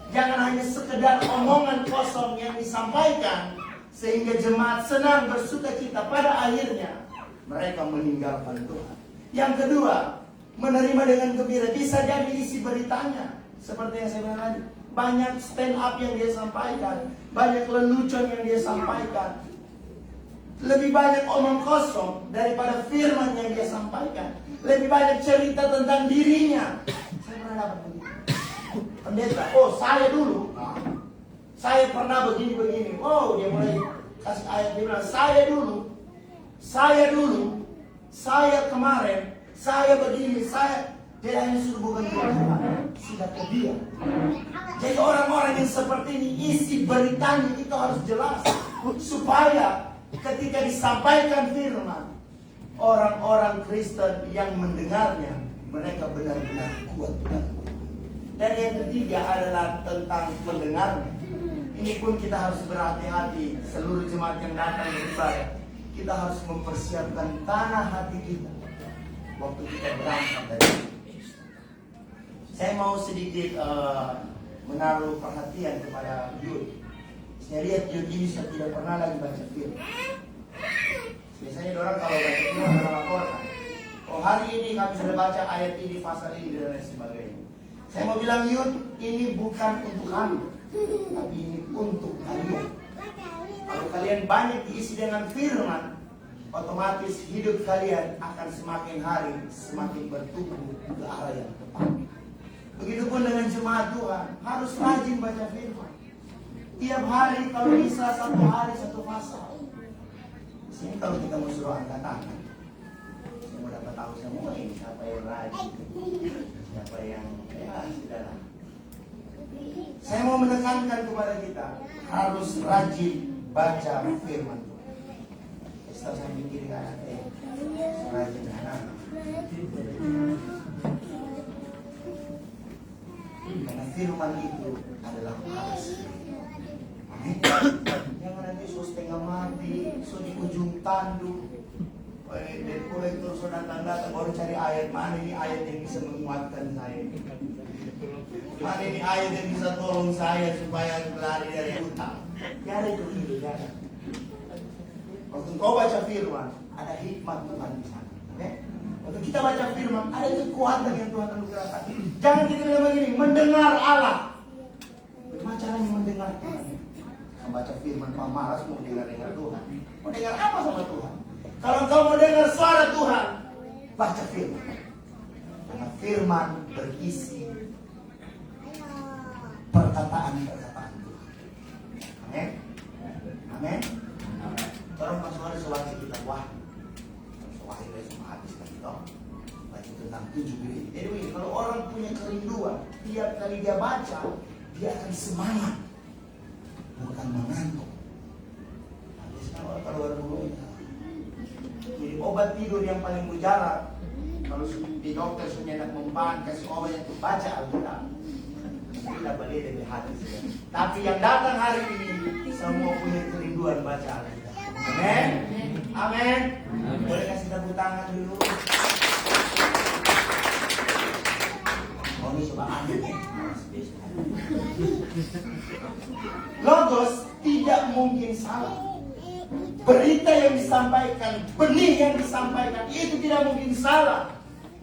Jangan hanya sekedar omongan kosong yang disampaikan sehingga jemaat senang bersukacita, pada akhirnya mereka meninggalkan Tuhan. Yang kedua, menerima dengan gembira bisa jadi isi beritanya. Seperti yang saya bilang tadi, banyak stand up yang dia sampaikan, banyak lelucon yang dia sampaikan, lebih banyak omong kosong daripada firman yang dia sampaikan, lebih banyak cerita tentang dirinya. Saya pernah dapat begitu. Pendeta, oh saya dulu, saya pernah begini-begini. Oh dia mulai kasih ayat, dia bilang saya dulu, saya kemarin, saya begini, dia hanya suruh bukan Tuhan, sudah ke dia. Jadi orang-orang yang seperti ini, isi beritanya itu harus jelas, supaya ketika disampaikan firman, orang-orang Kristen yang mendengarnya, mereka benar-benar kuat. Dan yang ketiga adalah tentang pendengarnya. Ini pun kita harus berhati-hati, seluruh jemaat yang datang beribadah. Kita harus mempersiapkan tanah hati kita waktu kita berangkat dari sini. Saya mau sedikit menaruh perhatian kepada Yud. Saya lihat Yud ini sudah tidak pernah lagi baca film. Biasanya orang kalau baca film akan laporkan, oh hari ini kami sudah baca ayat ini, pasal ini, dan lain sebagainya. Saya mau bilang Yud, ini bukan untuk kami, tapi ini untuk kalian. Kalau kalian banyak diisi dengan firman, otomatis hidup kalian akan semakin hari semakin bertumbuh ke arah yang tepat. Begitupun dengan jemaat Tuhan, harus rajin baca firman. Tiap hari kalau bisa satu hari satu pasal. Sini kalau kita mau suruh angkat tangan, saya mau dapat tahu semua ini siapa yang rajin, siapa yang sudahlah. Saya mau menekankan kepada kita harus rajin baca firman Tuhan. Setelah saya mikir kan, rajin anak. Karena firman itu adalah harus. Jangan nanti so setengah mati, so di ujung tanduk. Dan mulai terus so datang-datang baru cari ayat, mana ini ayat yang bisa menguatkan saya, mana ini ayat yang bisa tolong saya supaya lari dari hutang. Tiada itu hidup, tiada. Waktu kau baca firman, ada hikmat Tuhan di sana. Okay? Waktu kita baca firman, ada kekuatan yang Tuhan anugerahkan. Jangan kita bilang begini, mendengar Allah. Bagaimana caranya mendengar Tuhan? Membaca firman, kau malas mau dengar Tuhan. Mau dengar apa sama Tuhan? Kalau kau mau dengar suara Tuhan, baca firman. Karena firman berisi perkataan-perkataan Tuhan. Amin. Amin. Orang masuk sewaktu kita sewaktu dari semua habis kan kita baca tentang 7 gereja. Jadi kalau orang punya kerinduan, tiap kali dia baca, dia akan semangat, bukan mengantuk. Nah, kalau orang ngomong, jadi obat tidur yang paling mujarab, kalau di dokter sudah nak mempan kasih obat yang baca Alkitab, tidak boleh dari hati. Tapi yang datang hari ini semua punya kerinduan baca Alkitab. Amin. Amin. Boleh kasih tepuk tangan dulu. Oh ini coba ambil ya. Logos tidak mungkin salah. Berita yang disampaikan, benih yang disampaikan itu tidak mungkin salah.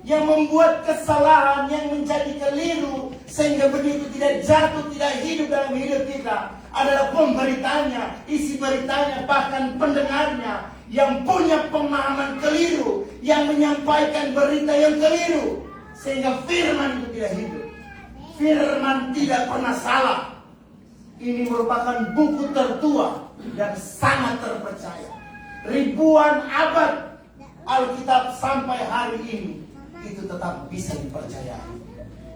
Yang membuat kesalahan, yang menjadi keliru sehingga benih itu tidak jatuh, tidak hidup dalam hidup kita adalah pemberitanya, isi beritanya, bahkan pendengarnya yang punya pemahaman keliru, yang menyampaikan berita yang keliru sehingga firman itu tidak hidup. Firman tidak pernah salah. ini merupakan buku tertua dan sangat terpercaya. Ribuan abad Alkitab sampai hari ini itu tetap bisa dipercayai.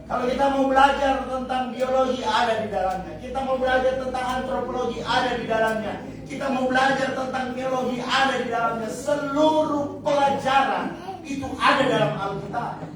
Kalau kita mau belajar tentang biologi, ada di dalamnya. Kita mau belajar tentang antropologi, ada di dalamnya. Kita mau belajar tentang teologi, ada di dalamnya. Seluruh pelajaran itu ada dalam Alkitab.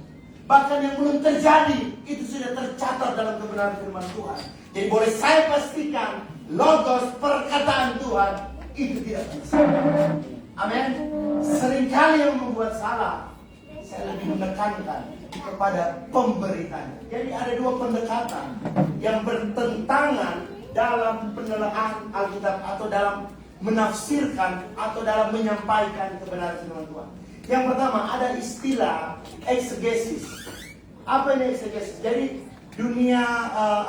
Bahkan yang belum terjadi, itu sudah tercatat dalam kebenaran firman Tuhan. Jadi boleh saya pastikan, logos perkataan Tuhan itu tidak salah. Amin. Seringkali yang membuat salah, saya lebih menekankan kepada pemberitanya. Jadi ada dua pendekatan yang bertentangan dalam penelaahan Alkitab atau dalam menafsirkan atau dalam menyampaikan kebenaran firman Tuhan. Yang pertama ada istilah exegesis. Apa ini exegesis? Jadi dunia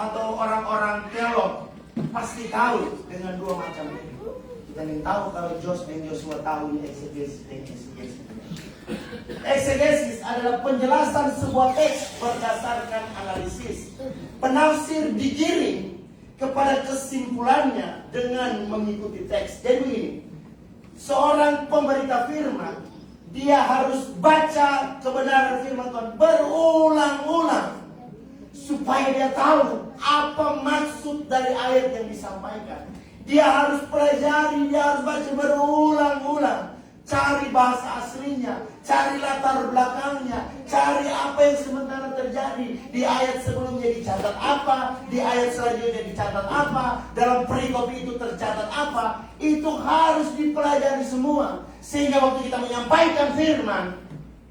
atau orang-orang teolog pasti tahu dengan dua macam ini. Kita ingin tahu kalau Jos dan Joshua tahu ini exegesis dan exegesis. Exegesis adalah penjelasan sebuah teks berdasarkan analisis. Penafsir digiring kepada kesimpulannya dengan mengikuti teks. Jadi begini, seorang pemberita firman, dia harus baca kebenaran firman Tuhan berulang-ulang supaya dia tahu apa maksud dari ayat yang disampaikan. Dia harus pelajari, dia harus baca berulang-ulang. Cari bahasa aslinya, cari latar belakangnya, cari apa yang sementara terjadi. Di ayat sebelumnya dicatat apa, di ayat selanjutnya dicatat apa, dalam perikop itu tercatat apa. Itu harus dipelajari semua. Sehingga waktu kita menyampaikan firman,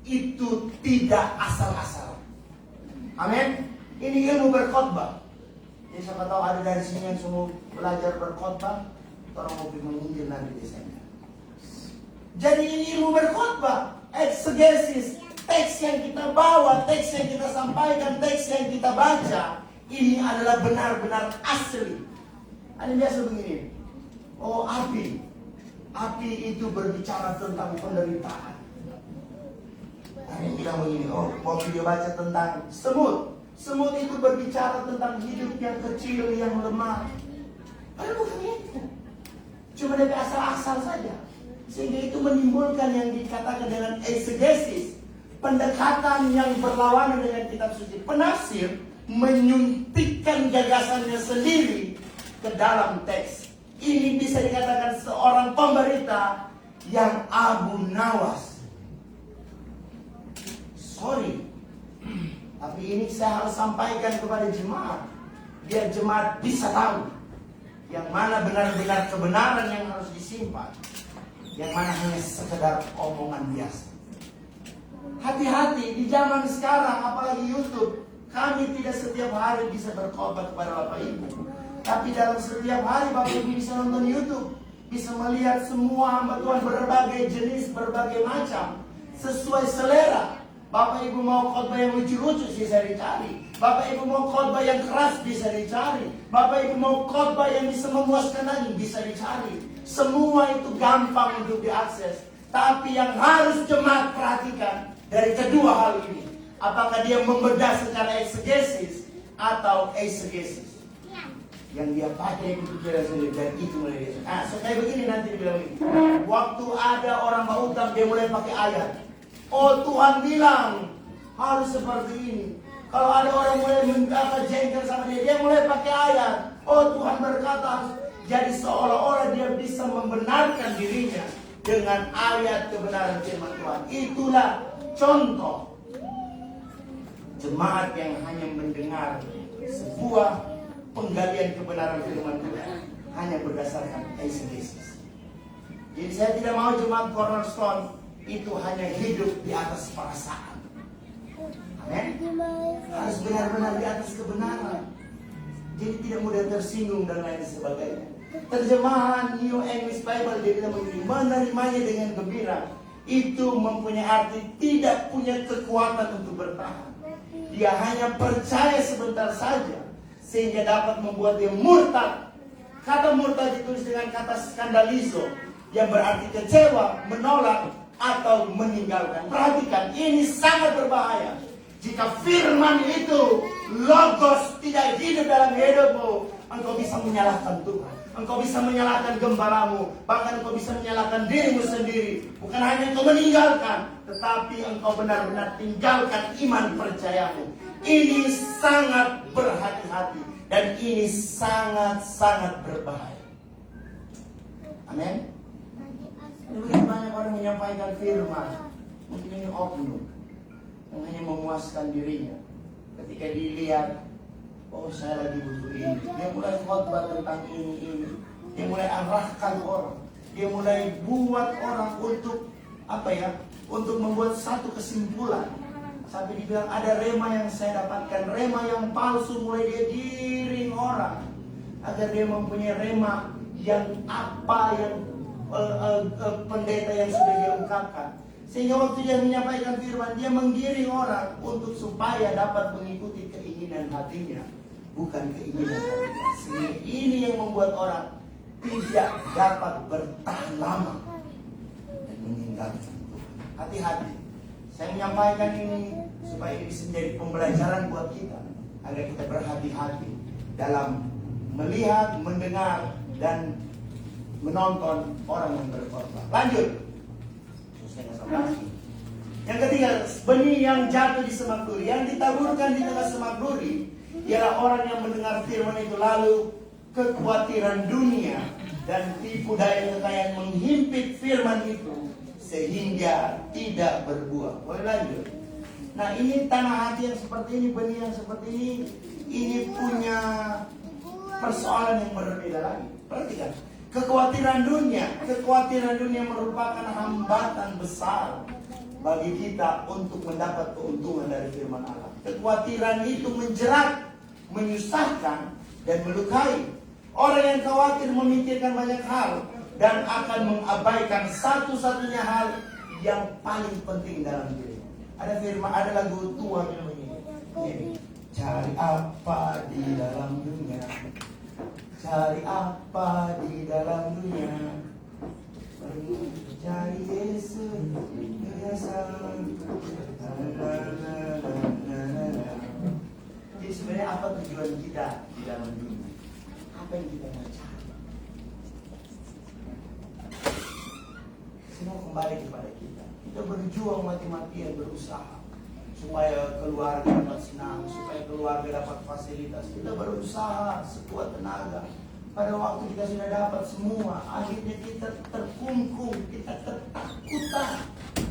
itu tidak asal-asal. Amin. Ini ilmu berkhotbah. Jadi siapa tahu ada dari sini yang semua belajar berkhotbah, orang mau menginjil nanti Desember. Jadi ini ilmu berkhotbah, exegesis, teks yang kita bawa, teks yang kita sampaikan, teks yang kita baca, ini adalah benar-benar asli. Ada biasa begini, oh api itu berbicara tentang penderitaan. Ada yang bilang begini, oh mau video baca tentang semut itu berbicara tentang hidup yang kecil, yang lemah. Padahal bukan itu, cuma dari asal-asal saja. Sehingga itu menimbulkan yang dikatakan dengan exegesis, pendekatan yang berlawanan dengan kitab suci. Penafsir menyuntikkan gagasannya sendiri ke dalam teks. Ini bisa dikatakan seorang pemberita yang Abu Nawas. Sorry, tapi ini saya harus sampaikan kepada jemaat, biar jemaat bisa tahu yang mana benar-benar kebenaran yang harus disimpan, yang mana hanya sekedar omongan biasa. Hati-hati di zaman sekarang, apalagi YouTube. Kami tidak setiap hari bisa berkhotbah kepada Bapak Ibu, tapi dalam setiap hari Bapak Ibu bisa nonton YouTube, bisa melihat semua hamba Tuhan berbagai jenis, berbagai macam, sesuai selera. Bapak Ibu mau khotbah yang lucu-lucu bisa dicari. Bapak Ibu mau khotbah yang keras bisa dicari. Bapak Ibu mau khotbah yang bisa memuaskan lagi bisa dicari. Semua itu gampang untuk diakses. Tapi yang harus jemaat perhatikan dari kedua hal ini, apakah dia membedah secara exegesis atau eisegesis. Yang dia pakai itu pikiran sendiri dan itu mulai dia. So kayak begini nanti dibilang ini. Waktu ada orang mau utang dia mulai pakai ayat. Oh Tuhan bilang harus seperti ini. Kalau ada orang mulai mendapat jengkel sama dia, dia mulai pakai ayat. Oh Tuhan berkata harus. Jadi seolah-olah dia bisa membenarkan dirinya dengan ayat kebenaran firman Tuhan. Itulah contoh jemaat yang hanya mendengar sebuah penggalian kebenaran firman Tuhan hanya berdasarkan eisegesis. Jadi saya tidak mau jemaat Cornerstone itu hanya hidup di atas perasaan. Amin. Harus benar-benar di atas kebenaran. Jadi tidak mudah tersinggung dan lain sebagainya. Terjemahan New English Bible dia bilang begini, menerimanya dengan gembira. Itu mempunyai arti tidak punya kekuatan untuk bertahan. Dia hanya percaya sebentar saja sehingga dapat membuat dia murtad. Kata murtad ditulis dengan kata skandalizo yang berarti kecewa, menolak atau meninggalkan. Perhatikan, ini sangat berbahaya. Jika firman itu logos tidak hidup dalam hidupmu, engkau bisa menyalahkan Tuhan. Engkau bisa menyalahkan gembalamu, bahkan engkau bisa menyalahkan dirimu sendiri. Bukan hanya engkau meninggalkan, tetapi engkau benar-benar tinggalkan iman percayamu. Ini sangat berhati-hati dan ini sangat-sangat berbahaya. Amin. Begitu banyak orang menyampaikan firman, mungkin ini oknum yang hanya memuaskan dirinya. Ketika dilihat, oh saya lagi butuh ini, dia mulai khotbah tentang ini. Dia mulai arahkan orang, dia mulai buat orang untuk untuk membuat satu kesimpulan. Sampai dibilang ada rema yang saya dapatkan, rema yang palsu, mulai dia giring orang agar dia mempunyai rema yang pendeta yang sudah dia ungkapkan. Sehingga waktu dia menyampaikan firman, dia menggiring orang untuk supaya dapat mengikuti keinginan hatinya, bukan keinginan hatinya. Sehingga ini yang membuat orang tidak dapat bertahan lama dan meninggalkan Tuhan. Hati-hati. Saya menyampaikan ini supaya ini bisa menjadi pembelajaran buat kita, agar kita berhati-hati dalam melihat, mendengar, dan menonton orang yang berkhotbah. Lanjut. Yang ketiga, benih yang jatuh di semak duri, yang ditaburkan di tengah semak duri, ialah orang yang mendengar firman itu lalu kekhawatiran dunia dan tipu daya kekayaan menghimpit firman itu sehingga tidak berbuah. Boleh lanjut. Nah, ini tanah hati yang seperti ini, benih yang seperti ini punya persoalan yang berbeda lagi. Perhatikan. Kekhawatiran dunia merupakan hambatan besar bagi kita untuk mendapat keuntungan dari firman Allah. Kekhawatiran itu menjerat, menyusahkan, dan melukai. Orang yang khawatir memikirkan banyak hal dan akan mengabaikan satu-satunya hal yang paling penting dalam diri. Ada lagu tua yang begini. Cari apa di dalam dunia? Cari apa di dalam dunia? Cari Yesus biasa. Jadi sebenarnya apa tujuan kita di dalam dunia? Apa yang kita mau cari? Semua kembali kepada kita. Kita berjuang mati-matian, berusaha supaya keluarga dapat senang, supaya keluarga dapat fasilitas. Kita berusaha sekuat tenaga. Pada waktu kita sudah dapat semua, akhirnya kita terkungkung, kita ketakutan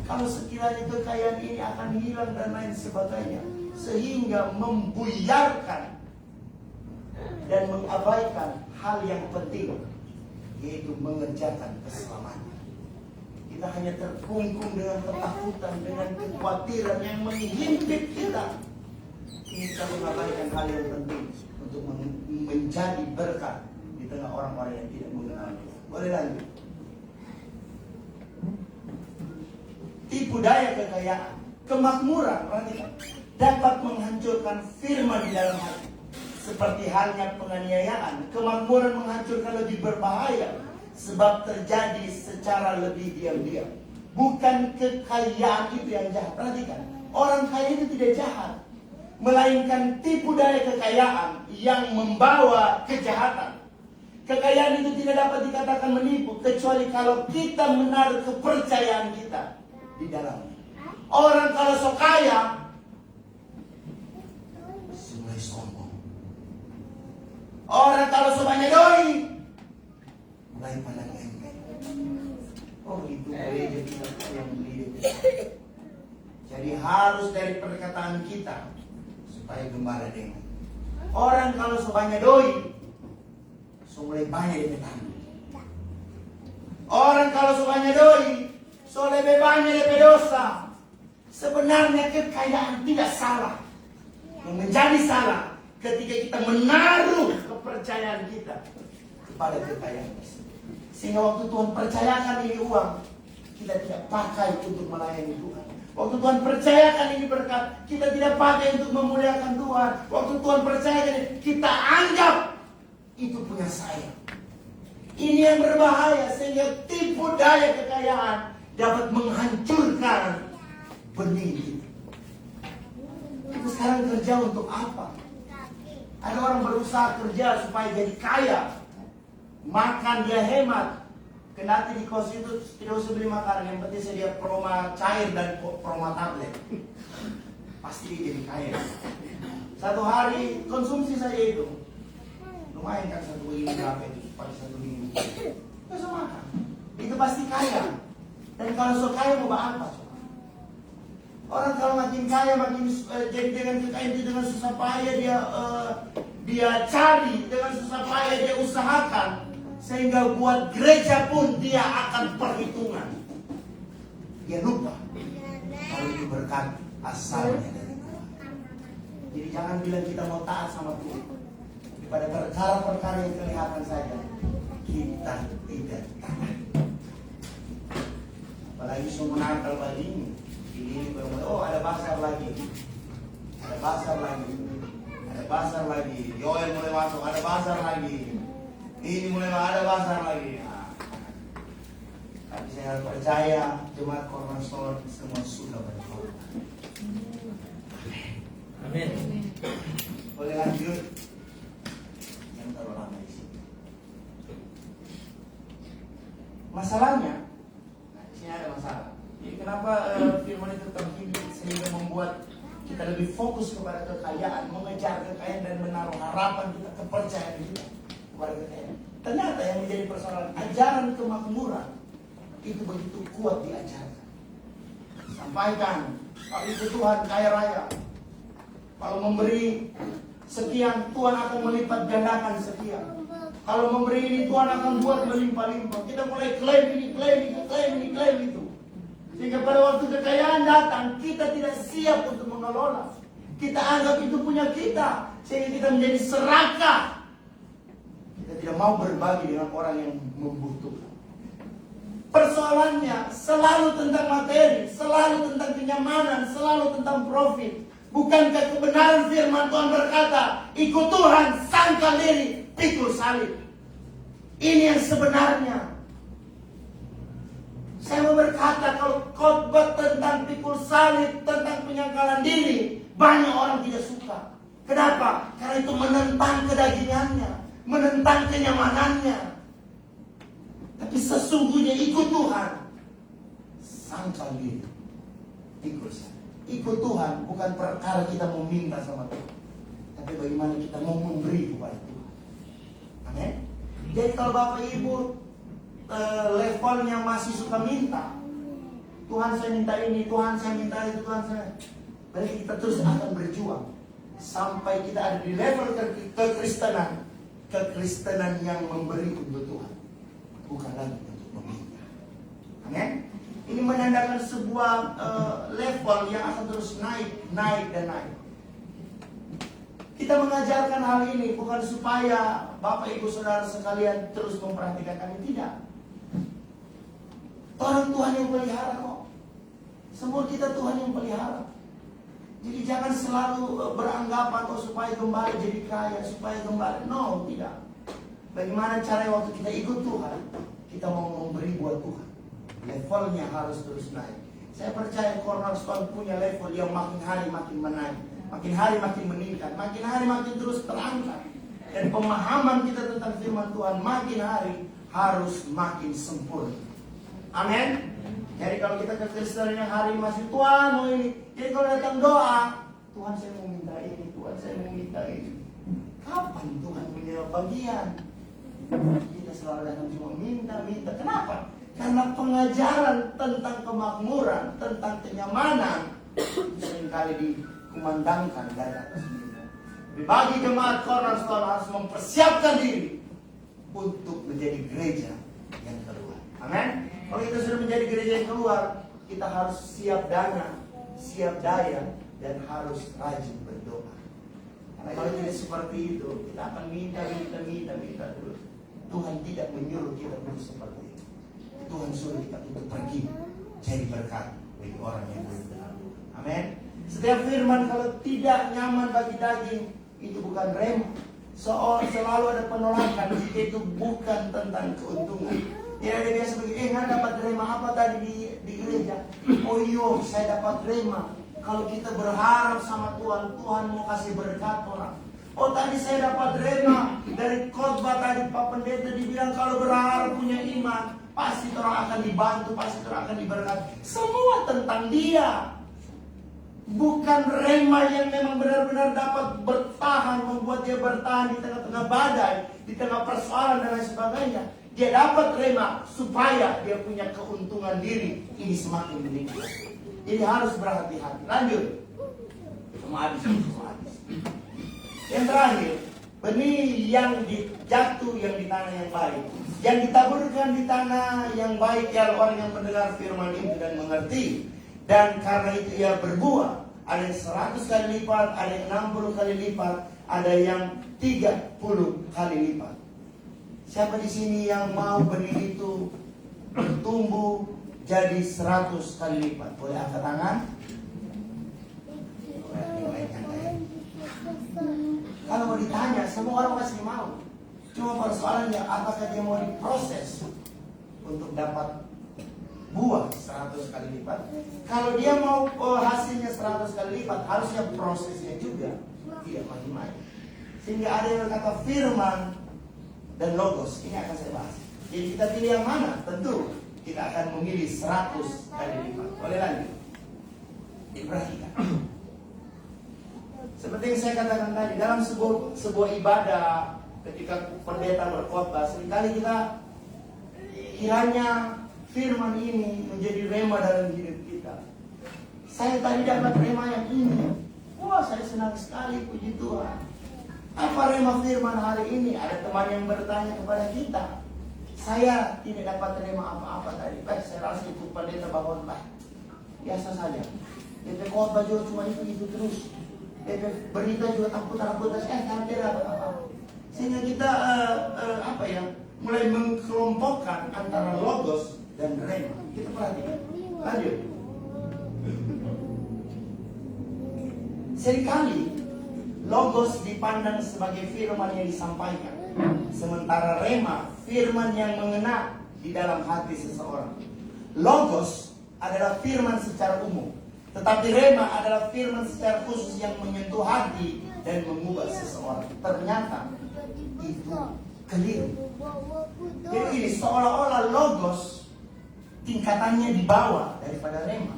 kalau sekiranya kekayaan ini akan hilang dan lain sebagainya, sehingga membuyarkan dan mengabaikan hal yang penting, yaitu mengerjakan keselamatan. Kita hanya terkungkung dengan ketakutan, dengan kekhawatiran yang menghimpit kita. Kita mengabaikan hal yang penting untuk menjadi berkat di tengah orang-orang yang tidak mengenal Tuhan. Boleh lanjut. Tipu daya kekayaan, kemakmuran, perhatikan, dapat menghancurkan firman di dalam hati. Seperti halnya penganiayaan, kemakmuran menghancurkan lebih berbahaya sebab terjadi secara lebih diam-diam. Bukan kekayaan itu yang jahat. Perhatikan, orang kaya itu tidak jahat, melainkan tipu daya kekayaan yang membawa kejahatan. Kekayaan itu tidak dapat dikatakan menipu kecuali kalau kita menaruh kepercayaan kita di dalamnya. Orang kalau sok kaya mulai sombong. Orang kalau sok banyak doi mulai pandang enteng. Oh itu gereja kita yang beli. Jadi harus dari perkataan kita supaya gembala dengan. Orang kalau sok banyak doi mulai banyak DP. Orang kalau sebanyak doi, so lebih banyak DP dosa. Sebenarnya kekayaan tidak salah. Yang menjadi salah ketika kita menaruh kepercayaan kita kepada kekayaan. Sehingga waktu Tuhan percayakan ini uang, kita tidak pakai untuk melayani Tuhan. Waktu Tuhan percayakan ini berkat, kita tidak pakai untuk memuliakan Tuhan. Waktu Tuhan percayakan ini, kita anggap itu punya saya. Ini yang berbahaya, sehingga tipu daya kekayaan dapat menghancurkan benih itu. Kita sekarang kerja untuk apa? Ada orang berusaha kerja supaya jadi kaya, makan dia hemat. Kendati di kos itu tidak usah beli makanan, yang penting sedia proma cair dan proma tablet. Pasti dia jadi kaya. Satu hari konsumsi saja itu lumayan kan, satu ini berapa itu pada satu minggu. Bisa makan. Itu pasti kaya. Dan kalau so kaya mau apa? Orang kalau makin kaya, makin jadi dengan kekayaan itu dengan susah payah dia cari, dengan susah payah dia usahakan, sehingga buat gereja pun dia akan perhitungan. Dia lupa kalau itu berkat asalnya dari Tuhan. Jadi jangan bilang kita mau taat sama Tuhan pada perkara-perkara yang kelihatan saja kita tidak taat. Apalagi semua nakal begini. Ini oh ada pasar lagi, ada pasar lagi, ada pasar lagi. Yoel mulai masuk, ada pasar lagi. Ini mulai ada pasar lagi. Nah, tapi saya percaya jemaat Cornerstone semua sudah berkorban. Amin. Boleh lanjut? Yang terlalu lama di sini. Masalahnya, nah di sini ada masalah. Jadi kenapa firman itu terhimpit sehingga membuat kita lebih fokus kepada kekayaan, mengejar kekayaan dan menaruh harapan kita, kepercayaan kita kepada kekayaan. Ternyata yang menjadi persoalan ajaran kemakmuran itu begitu kuat diajarkan. Sampaikan, kalau itu Tuhan kaya raya. Kalau memberi sekian, Tuhan akan melipat gandakan sekian. Kalau memberi ini, Tuhan akan buat melimpah-limpah. Kita mulai klaim ini, klaim itu. Sehingga pada waktu kekayaan datang, kita tidak siap untuk mengelola. Kita anggap itu punya kita, sehingga kita menjadi serakah. Kita tidak mau berbagi dengan orang yang membutuhkan. Persoalannya selalu tentang materi, selalu tentang kenyamanan, selalu tentang profit. Bukankah kebenaran firman Tuhan berkata, ikut Tuhan, sangkal diri, pikul salib. Ini yang sebenarnya. Saya mau berkata, kalau khotbah tentang pikul salib, tentang penyangkalan diri, banyak orang tidak suka. Kenapa? Karena itu menentang kedagingannya, menentang kenyamanannya. Tapi sesungguhnya ikut Tuhan, sangkal diri, pikul salib. Ikut Tuhan bukan perkara kita mau minta sama Tuhan, tapi bagaimana kita mau memberi kepada Tuhan. Amin. Jadi kalau Bapak Ibu levelnya masih suka minta, Tuhan saya minta ini, Tuhan saya minta itu, Tuhan saya, berarti kita terus akan berjuang sampai kita ada di level kekristenan yang memberi untuk Tuhan, bukan lagi untuk meminta. Amin. Ini menandakan sebuah level yang akan terus naik. Kita mengajarkan hal ini bukan supaya Bapak Ibu Saudara sekalian terus memperhatikan kami, tidak. Orang Tuhan yang pelihara kok. Semua kita Tuhan yang pelihara. Jadi jangan selalu beranggapan supaya gembala jadi kaya, supaya gembala. No, tidak. Bagaimana cara waktu kita ikut Tuhan, kita mau memberi buat Tuhan. Levelnya harus terus naik. Saya percaya Cornerstone punya level yang makin hari makin menaik, makin hari makin meningkat, makin hari makin terus terangkat. Dan pemahaman kita tentang firman Tuhan makin hari harus makin sempurna. Amin. Jadi kalau kita kekristenan yang hari masih Tuhan mau ini, jadi kalau datang doa, Tuhan saya mau minta ini, Tuhan saya mau minta ini. Kapan Tuhan punya bagian? Kita selalu datang cuma minta. Kenapa? Karena pengajaran tentang kemakmuran, tentang kenyamanan seringkali dikumandangkan dari atas dunia. Bagi jemaat Cornerstone harus mempersiapkan diri untuk menjadi gereja yang keluar. Amin. Kalau kita sudah menjadi gereja yang keluar, kita harus siap dana, siap daya, dan harus rajin berdoa. Karena kalau tidak seperti itu, kita akan minta terus. Tuhan tidak menyuruh kita untuk seperti itu. Tuhan suruh kita untuk pergi jadi berkat bagi orang yang belum kenal Tuhan. Amin. Setiap firman kalau tidak nyaman bagi daging, itu bukan rema. Selalu ada penolakan jika itu bukan tentang keuntungan. Tidak ada biasa begini, nggak dapat rema apa tadi di gereja? Oh iya, saya dapat rema. Kalau kita berharap sama Tuhan, Tuhan mau kasih berkat orang. Oh tadi saya dapat rema dari khotbah tadi Pak Pendeta dibilang kalau berharap punya iman pasti orang akan dibantu, pasti orang akan diberkati. Semua tentang dia. Bukan rema yang memang benar-benar dapat bertahan, membuat dia bertahan di tengah-tengah badai, di tengah persoalan dan lain sebagainya. Dia dapat rema supaya dia punya keuntungan diri ini semakin meningkat. Jadi harus berhati-hati. Lanjut. Semua habis. Yang terakhir, benih yang jatuh yang di tanah yang baik. Yang ditaburkan di tanah yang baik ialah orang yang mendengar firman itu dan mengerti. Dan karena itu ia berbuah. Ada yang 100 kali lipat, ada yang 60 kali lipat, ada yang 30 kali lipat. Siapa di sini yang mau benih itu bertumbuh jadi 100 kali lipat? Boleh angkat tangan? Kalau mau ditanya, semua orang pasti mau. Cuma persoalannya apakah dia mau diproses untuk dapat buah 100 kali lipat. Kalau dia mau hasilnya 100 kali lipat, harusnya prosesnya juga tidak main-main. Sehingga ada yang kata firman dan logos. Ini akan saya bahas. Jadi kita pilih yang mana? Tentu kita akan memilih 100 kali lipat. Boleh lanjut? Diperhatikan. Seperti yang saya katakan tadi, dalam sebuah ibadah, ketika pendeta berkhotbah, seringkali kita kiranya firman ini menjadi rema dalam hidup kita. Saya tadi dapat rema yang ini. Wah, saya senang sekali, puji Tuhan. Apa rema firman hari ini? Ada teman yang bertanya kepada kita. Saya tidak dapat rema apa-apa tadi. Baik, saya rasa ikut pendeta khotbah. Biasa saja. DP khotbah juga cuma itu terus. DP berita juga putar-putar. Saya tidak dapat apa-apa. Sehingga kita mulai mengkelompokkan antara logos dan rema. Kita perhatikan. Lanjut. Seringkali logos dipandang sebagai firman yang disampaikan, sementara rema firman yang mengena di dalam hati seseorang. Logos adalah firman secara umum, tetapi rema adalah firman secara khusus yang menyentuh hati dan mengubah seseorang. Ternyata itu keliru. Jadi ini seolah-olah logos tingkatannya di bawah daripada rema.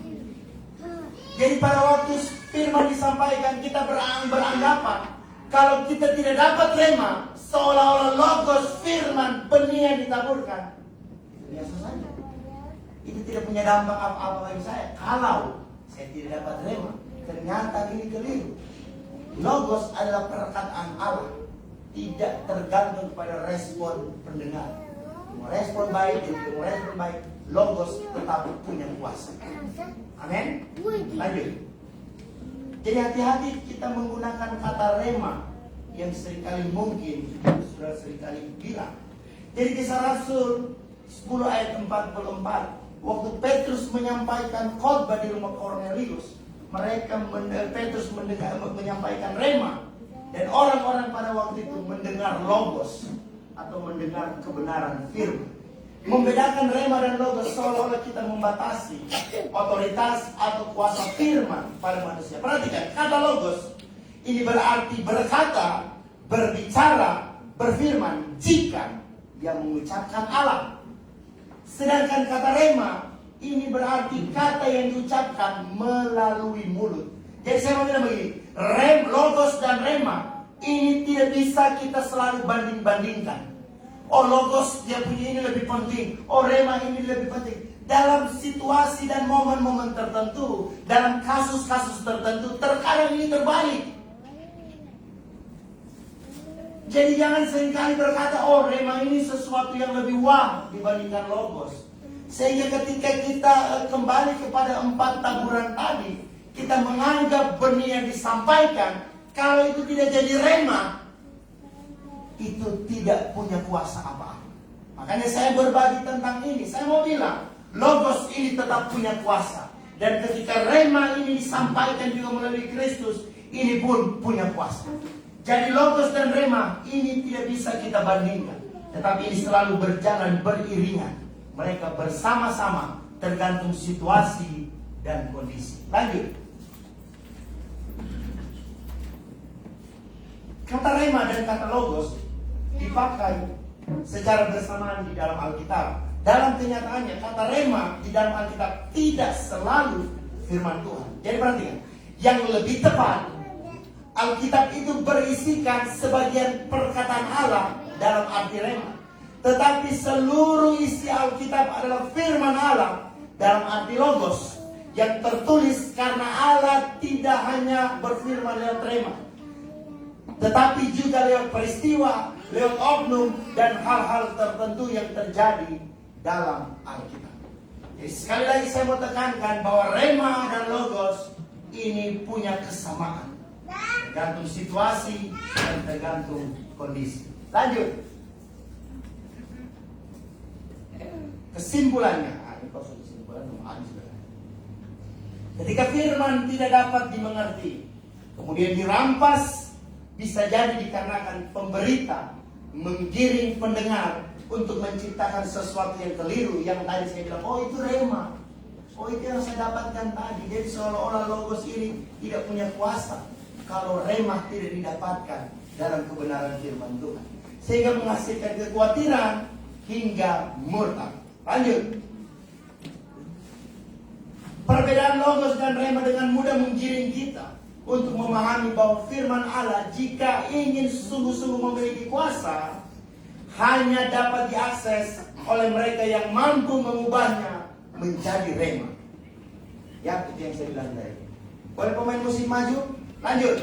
Jadi pada waktu firman disampaikan, kita beranggapan kalau kita tidak dapat rema, seolah-olah logos firman benih yang ditaburkan itu biasa saja. Itu tidak punya dampak apa-apa bagi saya. Kalau saya tidak dapat rema, ternyata ini keliru. Logos adalah perkataan Allah, tidak tergantung pada respon pendengar. Mau respon baik, mau respon baik, logos tetap punya kuasa. Amin. Lanjut. Jadi hati-hati kita menggunakan kata rema yang seringkali mungkin sudah seringkali bilang. Jadi Kisah Rasul 10 ayat 44, waktu Petrus menyampaikan khotbah di rumah Kornelius, Petrus menyampaikan rema, dan orang-orang pada waktu itu mendengar logos atau mendengar kebenaran firman. Membedakan rema dan logos seolah-olah kita membatasi otoritas atau kuasa firman pada manusia. Perhatikan, kata logos ini berarti berkata, berbicara, berfirman jika yang mengucapkan Allah. Sedangkan kata rema ini berarti kata yang diucapkan melalui mulut. Jadi saya mau bilang begini, logos dan rema ini tidak bisa kita selalu banding-bandingkan. Oh logos dia punya ini lebih penting, oh rema ini lebih penting. Dalam situasi dan momen-momen tertentu, dalam kasus-kasus tertentu, terkadang ini terbalik. Jadi jangan seringkali berkata, oh rema ini sesuatu yang lebih wah dibandingkan logos. Sehingga ketika kita kembali kepada 4 taburan tadi, kita menganggap benih yang disampaikan, kalau itu tidak jadi rema, itu tidak punya kuasa apa-apa. Makanya saya berbagi tentang ini. Saya mau bilang, logos ini tetap punya kuasa. Dan ketika rema ini disampaikan juga melalui Kristus, ini pun punya kuasa. Jadi logos dan rema ini tidak bisa kita bandingkan. Tetapi ini selalu berjalan beriringan. Mereka bersama-sama tergantung situasi dan kondisi. Lanjut. Kata rema dan kata logos dipakai secara bersamaan di dalam Alkitab. Dalam kenyataannya, kata rema di dalam Alkitab tidak selalu firman Tuhan. Jadi perhatikan, yang lebih tepat, Alkitab itu berisikan sebagian perkataan Allah dalam arti rema. Tetapi seluruh isi Alkitab adalah firman Allah dalam arti logos, yang tertulis karena Allah tidak hanya berfirman lewat rema, tetapi juga lewat peristiwa, lewat oknum, dan hal-hal tertentu yang terjadi dalam Alkitab. Jadi sekali lagi saya mau tekankan bahwa rema dan logos ini punya kesamaan, tergantung situasi dan tergantung kondisi. Lanjut. Kesimpulannya, ketika firman tidak dapat dimengerti, kemudian dirampas, bisa jadi dikarenakan pemberita menggiring pendengar untuk menciptakan sesuatu yang keliru. Yang tadi saya bilang, oh itu rema, oh itu yang saya dapatkan tadi. Jadi seolah-olah logos ini tidak punya kuasa kalau rema tidak didapatkan dalam kebenaran firman Tuhan, sehingga menghasilkan kekhawatiran hingga murtad. Lanjut. Perbedaan logos dan rema dengan mudah menggiring kita untuk memahami bahwa firman Allah, jika ingin sungguh-sungguh memiliki kuasa, hanya dapat diakses oleh mereka yang mampu mengubahnya menjadi rema. Ya, itu yang saya bilang tadi. Boleh pemain musik maju? Lanjut.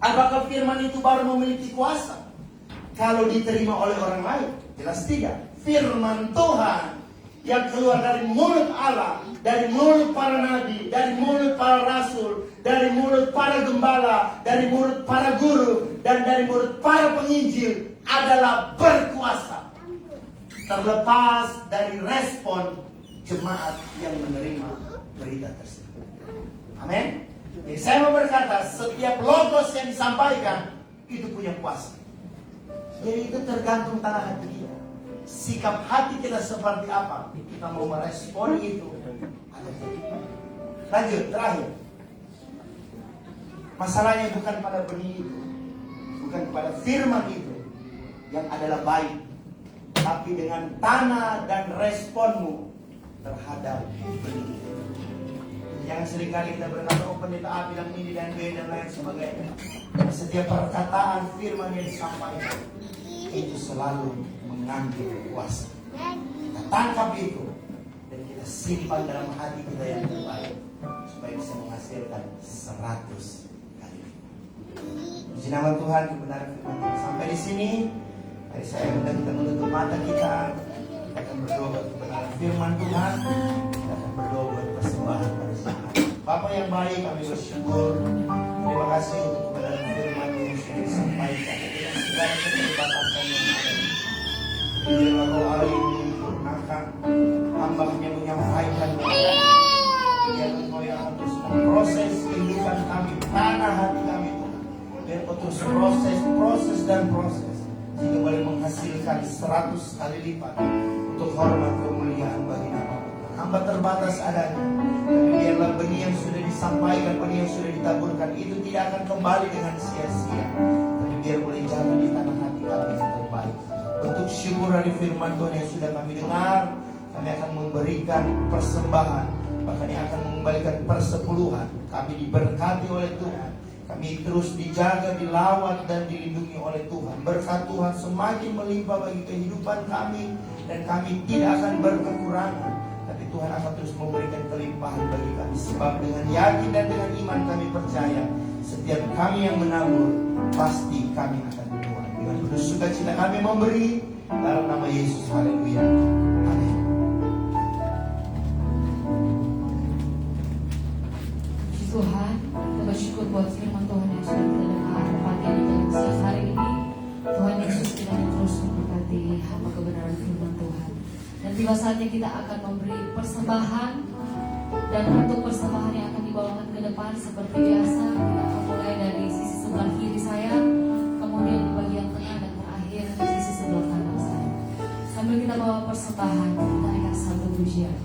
Apakah firman itu baru memiliki kuasa kalau diterima oleh orang lain? Jelas tidak. Firman Tuhan yang keluar dari mulut Allah, dari mulut para nabi, dari mulut para rasul, dari mulut para gembala, dari mulut para guru, dan dari mulut para penginjil adalah berkuasa, terlepas dari respon jemaat yang menerima berita tersebut. Amin. Jadi saya mau berkata, setiap logos yang disampaikan itu punya kuasa. Jadi itu tergantung tanah hati kita. Sikap hati kita seperti apa, kita mau merespon itu. Lanjut, terakhir. Masalahnya bukan pada benih itu, bukan pada firman itu yang adalah baik, tapi dengan tanah dan responmu terhadap benih itu. Jangan seringkali kita berkata, oh pendeta A bilang ini dan B dan lain sebagainya. Setiap perkataan firman yang disampaikan itu selalu mengambil kuasa. Kita tangkap itu dan kita simpan dalam hati kita yang terbaik supaya bisa menghasilkan 100 kali. Puji nama Tuhan, kebenaran firman Tuhan. Sampai di sini, mari saya undang kita menutup mata kita. Kita akan berdoa buat kebenaran firman Tuhan. Kita akan berdoa buat persembahan pada saat. Bapa yang baik, kami bersyukur. Terima kasih untuk kebenaran firman yang sudah disampaikan dengan segala keterbatasan yang ada. Biarlah Roh Allah ini menyempurnakan, hamba-Nya menyampaikan kepada kami. Biar Engkau yang akan terus memproses kehidupan kami, tanah hati kami Tuhan. Biar Engkau terus proses sehingga boleh menghasilkan 100 kali lipat untuk hormat kemuliaan bagi nama Tuhan. Hamba terbatas adanya, tapi biarlah benih yang sudah disampaikan, benih yang sudah ditaburkan itu tidak akan kembali dengan sia-sia, tapi biar boleh jalan di tanah hati kami yang terbaik. Untuk syukur dari firman Tuhan yang sudah kami dengar, kami akan memberikan persembahan, bahkan yang akan mengembalikan persepuluhan. Kami diberkati oleh Tuhan, kami terus dijaga, dilawat dan dilindungi oleh Tuhan. Berkat Tuhan semakin melimpah bagi kehidupan kami, dan kami tidak akan berkekurangan, tapi Tuhan akan terus memberikan kelimpahan bagi kami. Sebab dengan yakin dan dengan iman kami percaya, setiap kami yang menabur, pasti kami akan menuai. Dengan penuh sukacita kami memberi dalam nama Yesus. Haleluya. Amin. Puji Tuhan, kita bersyukur buat firman Tuhan yang sudah kita dengar pagi ini dan siang hari ini. Tuhan Yesus kiranya terus memberkati hamba kebenaran firman Tuhan. Dan tiba saatnya kita akan memberi persembahan, dan untuk persembahan yang akan dibawakan ke depan seperti biasa, kita akan mulai dari sisi sebelah kiri saya, kemudian di bagian tengah, dan terakhir di sisi sebelah kanan saya. Sambil kita bawa persembahan, kita naikkan satu pujian.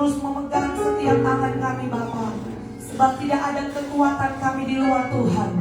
terus memegang setiap tangan kami Bapa. Sebab tidak ada kekuatan kami di luar Tuhan.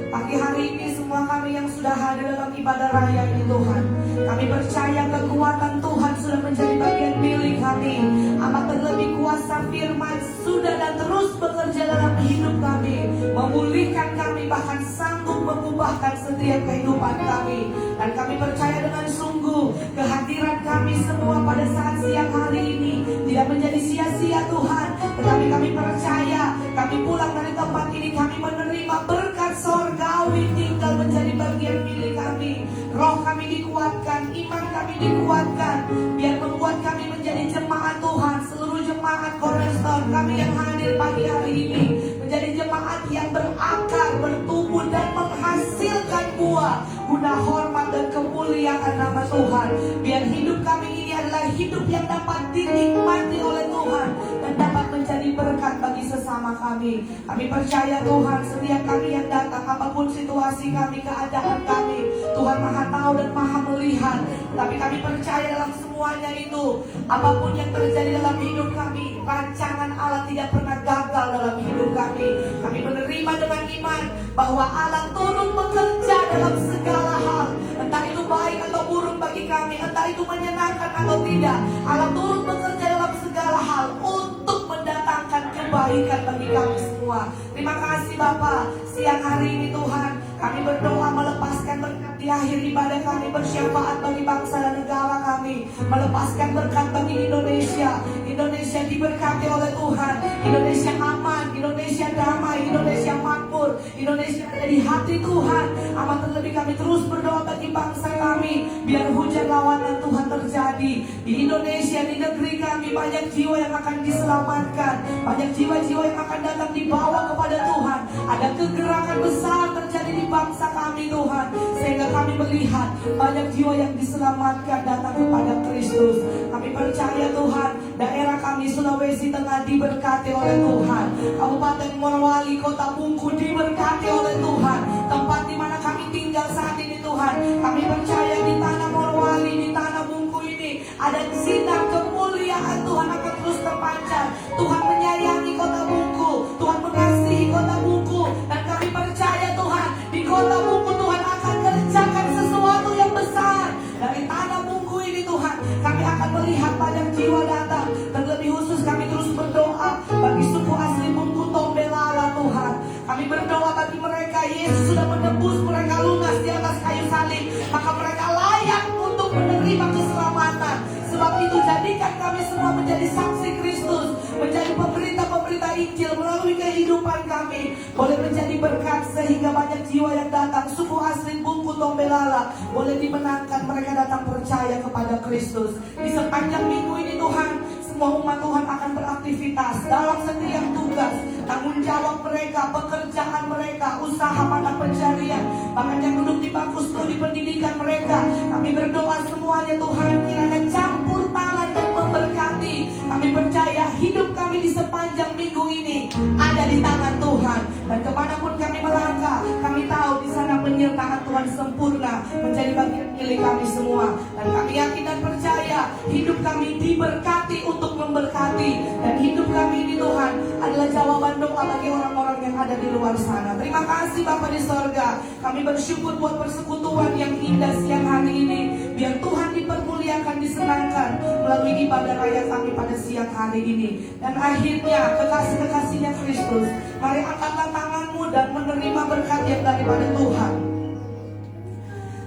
Pagi hari ini semua kami yang sudah hadir dalam ibadah raya ini Tuhan, kami percaya kekuatan Tuhan sudah menjadi bagian milik kami. Amat terlebih kuasa firman sudah dan terus bekerja dalam hidup kami, memulihkan kami, bahkan sanggup mengubahkan setiap kehidupan kami. Dan kami percaya dengan sungguh kehadiran kami semua pada saat siang hari ini tidak menjadi sia-sia Tuhan. Tetapi kami percaya kami pulang dari tempat ini, kami menerima berkat sorgawi tinggal menjadi bagian milik kami. Roh kami dikuatkan, iman kami dikuatkan, biar membuat kami menjadi jemaat Tuhan. Seluruh jemaat Cornerstone kami yang hadir pagi hari ini menjadi jemaat yang berakar, bertumbuh dan menghasilkan buah guna hormat dan kemuliaan nama Tuhan. Biar hidup kami ini adalah hidup yang dapat dinikmati oleh Tuhan dan dapat menjadi berkat bagi sesama kami. Kami percaya Tuhan, setiap kami yang datang, apapun situasi kami, keadaan kami, Tuhan Maha tahu dan Maha melihat. Tapi kami percaya dalam semuanya itu, apapun yang terjadi dalam hidup kami, rancangan Allah tidak pernah gagal dalam hidup kami. Kami menerima dengan iman bahwa Allah turut bekerja dalam segala hal, entah itu baik atau buruk bagi kami, entah itu menyenangkan atau tidak. Allah turut bekerja dalam segala hal untuk mendatangkan kebaikan bagi kami semua. Terima kasih Bapa. Siang hari ini Tuhan, kami berdoa melepaskan berkat di akhir ibadah kami, bersyafaat bagi bangsa dan negara kami, melepaskan berkat bagi Indonesia. Indonesia diberkati oleh Tuhan, Indonesia aman, Indonesia damai, Indonesia makmur, Indonesia ada di hati Tuhan. Amat terlebih kami terus berdoa bagi bangsa kami, biar hujan lawanan Tuhan terjadi di Indonesia, di negeri kami. Banyak jiwa yang akan diselamatkan, banyak jiwa-jiwa yang akan datang dibawa kepada Tuhan. Ada kegerakan besar terjadi di bangsa kami Tuhan, sehingga kami melihat banyak jiwa yang diselamatkan datang kepada Kristus. Kami percaya Tuhan, daerah kami Sulawesi Tengah diberkati oleh Tuhan, Kabupaten Morowali, Kota Bungku diberkati oleh Tuhan, tempat di mana kami tinggal saat ini Tuhan. Kami percaya di tanah Morowali, di tanah Bungku ini ada sinar kemuliaan Tuhan akan terus terpancar. Tuhan menyayangi Kota Bungku, Tuhan mengasihi Kota Bungku, dan kami percaya Tuhan, di Kota Bungku Tuhan akan kerjakan sesuatu yang besar. Dari tanah Bungku ini Tuhan, kami akan melihat banyak jiwa datang. Terlebih khusus kami terus berdoa bagi suku asli Bungku Tombelala Tuhan. Kami berdoa bagi mereka, Yesus sudah menebus mereka lunas di atas kayu salib, maka mereka layak untuk menerima keselamatan. Sebab itu jadikan kami semua menjadi saksi Kristus, menjadi pemberita-pemberita Injil melalui kehidupan kami, boleh menjadi berkat sehingga banyak jiwa yang datang. Suku asli Bungku Tombelala boleh dimenangkan, mereka datang percaya kepada Kristus. Di sepanjang minggu ini Tuhan, semua umat Tuhan akan beraktivitas dalam setiap tugas, tanggung jawab mereka, pekerjaan mereka, usaha mata pencarian, bahkan yang duduk di bangku studi pendidikan mereka. Kami berdoa semuanya Tuhan, kiranya campur tangan dan memberkati. Kami percaya hidup kami di sepanjang minggu ini ada di tangan Tuhan, dan kemanapun kami melangkah, kami tahu di sana penyertaan Tuhan sempurna menjadi bagian milik kami semua. Dan kami yakin dan percaya hidup kami diberkati untuk memberkati, dan hidup kami ini Tuhan adalah jawaban doa bagi orang-orang yang ada di luar sana. Terima kasih Bapa di sorga. Kami bersyukur buat persekutuan yang indah siang hari ini. Biar Tuhan dipermuliakan, disenangkan melalui ibadah raya kami pada siang hari ini. Dan akhirnya kekasih-kekasihnya Kristus, mari angkatlah tanganmu dan menerima berkat yang daripada Tuhan.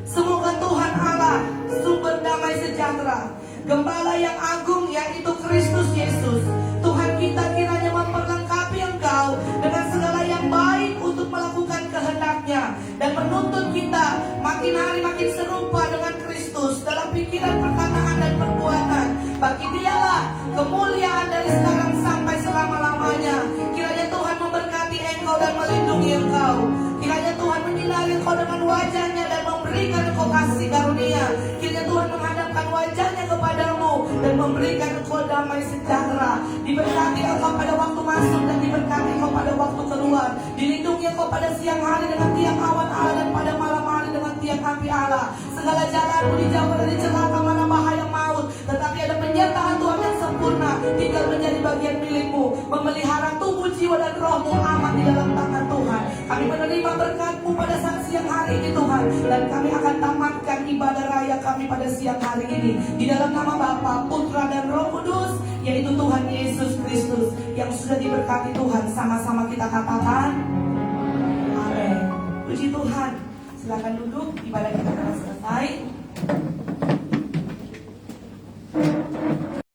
Semoga Tuhan Allah, sumber damai sejahtera, Gembala yang agung yaitu Kristus Yesus, Tuhan kita kiranya memperlengkapi engkau dengan segala yang baik untuk melakukan kehendak-Nya, dan menuntut kita makin hari makin serupa dengan Kristus dalam pikiran, perkataan, dan perbuatan. Bagi Dialah kemuliaan dari sekarang sampai selama-lamanya. Kiranya Tuhan memberkati engkau dan melindungi engkau. Kiranya Tuhan menyinari engkau dengan wajah-Nya dan memberikan engkau kasih karunia. Kiranya Tuhan menghadapkan wajah-Nya kepadamu dan memberikan engkau damai sejahtera. Diberkati engkau pada waktu masuk dan diberkati engkau pada waktu keluar. Dilindungi engkau pada siang hari dengan tiang awan Allah, dan pada malam hari dengan tiang api Allah. Segala jalanmu dijauhkan dari celaka mana bahaya maut, tetapi ada penyertaan Tuhan yang sempurna tinggal menjadi Dan kami akan tamatkan ibadah raya kami pada siang hari ini di dalam nama Bapa, Putra dan Roh Kudus, yaitu Tuhan Yesus Kristus yang sudah diberkati Tuhan. Sama-sama kita katakan amin. Puji Tuhan. Silakan duduk, ibadah kita telah selesai.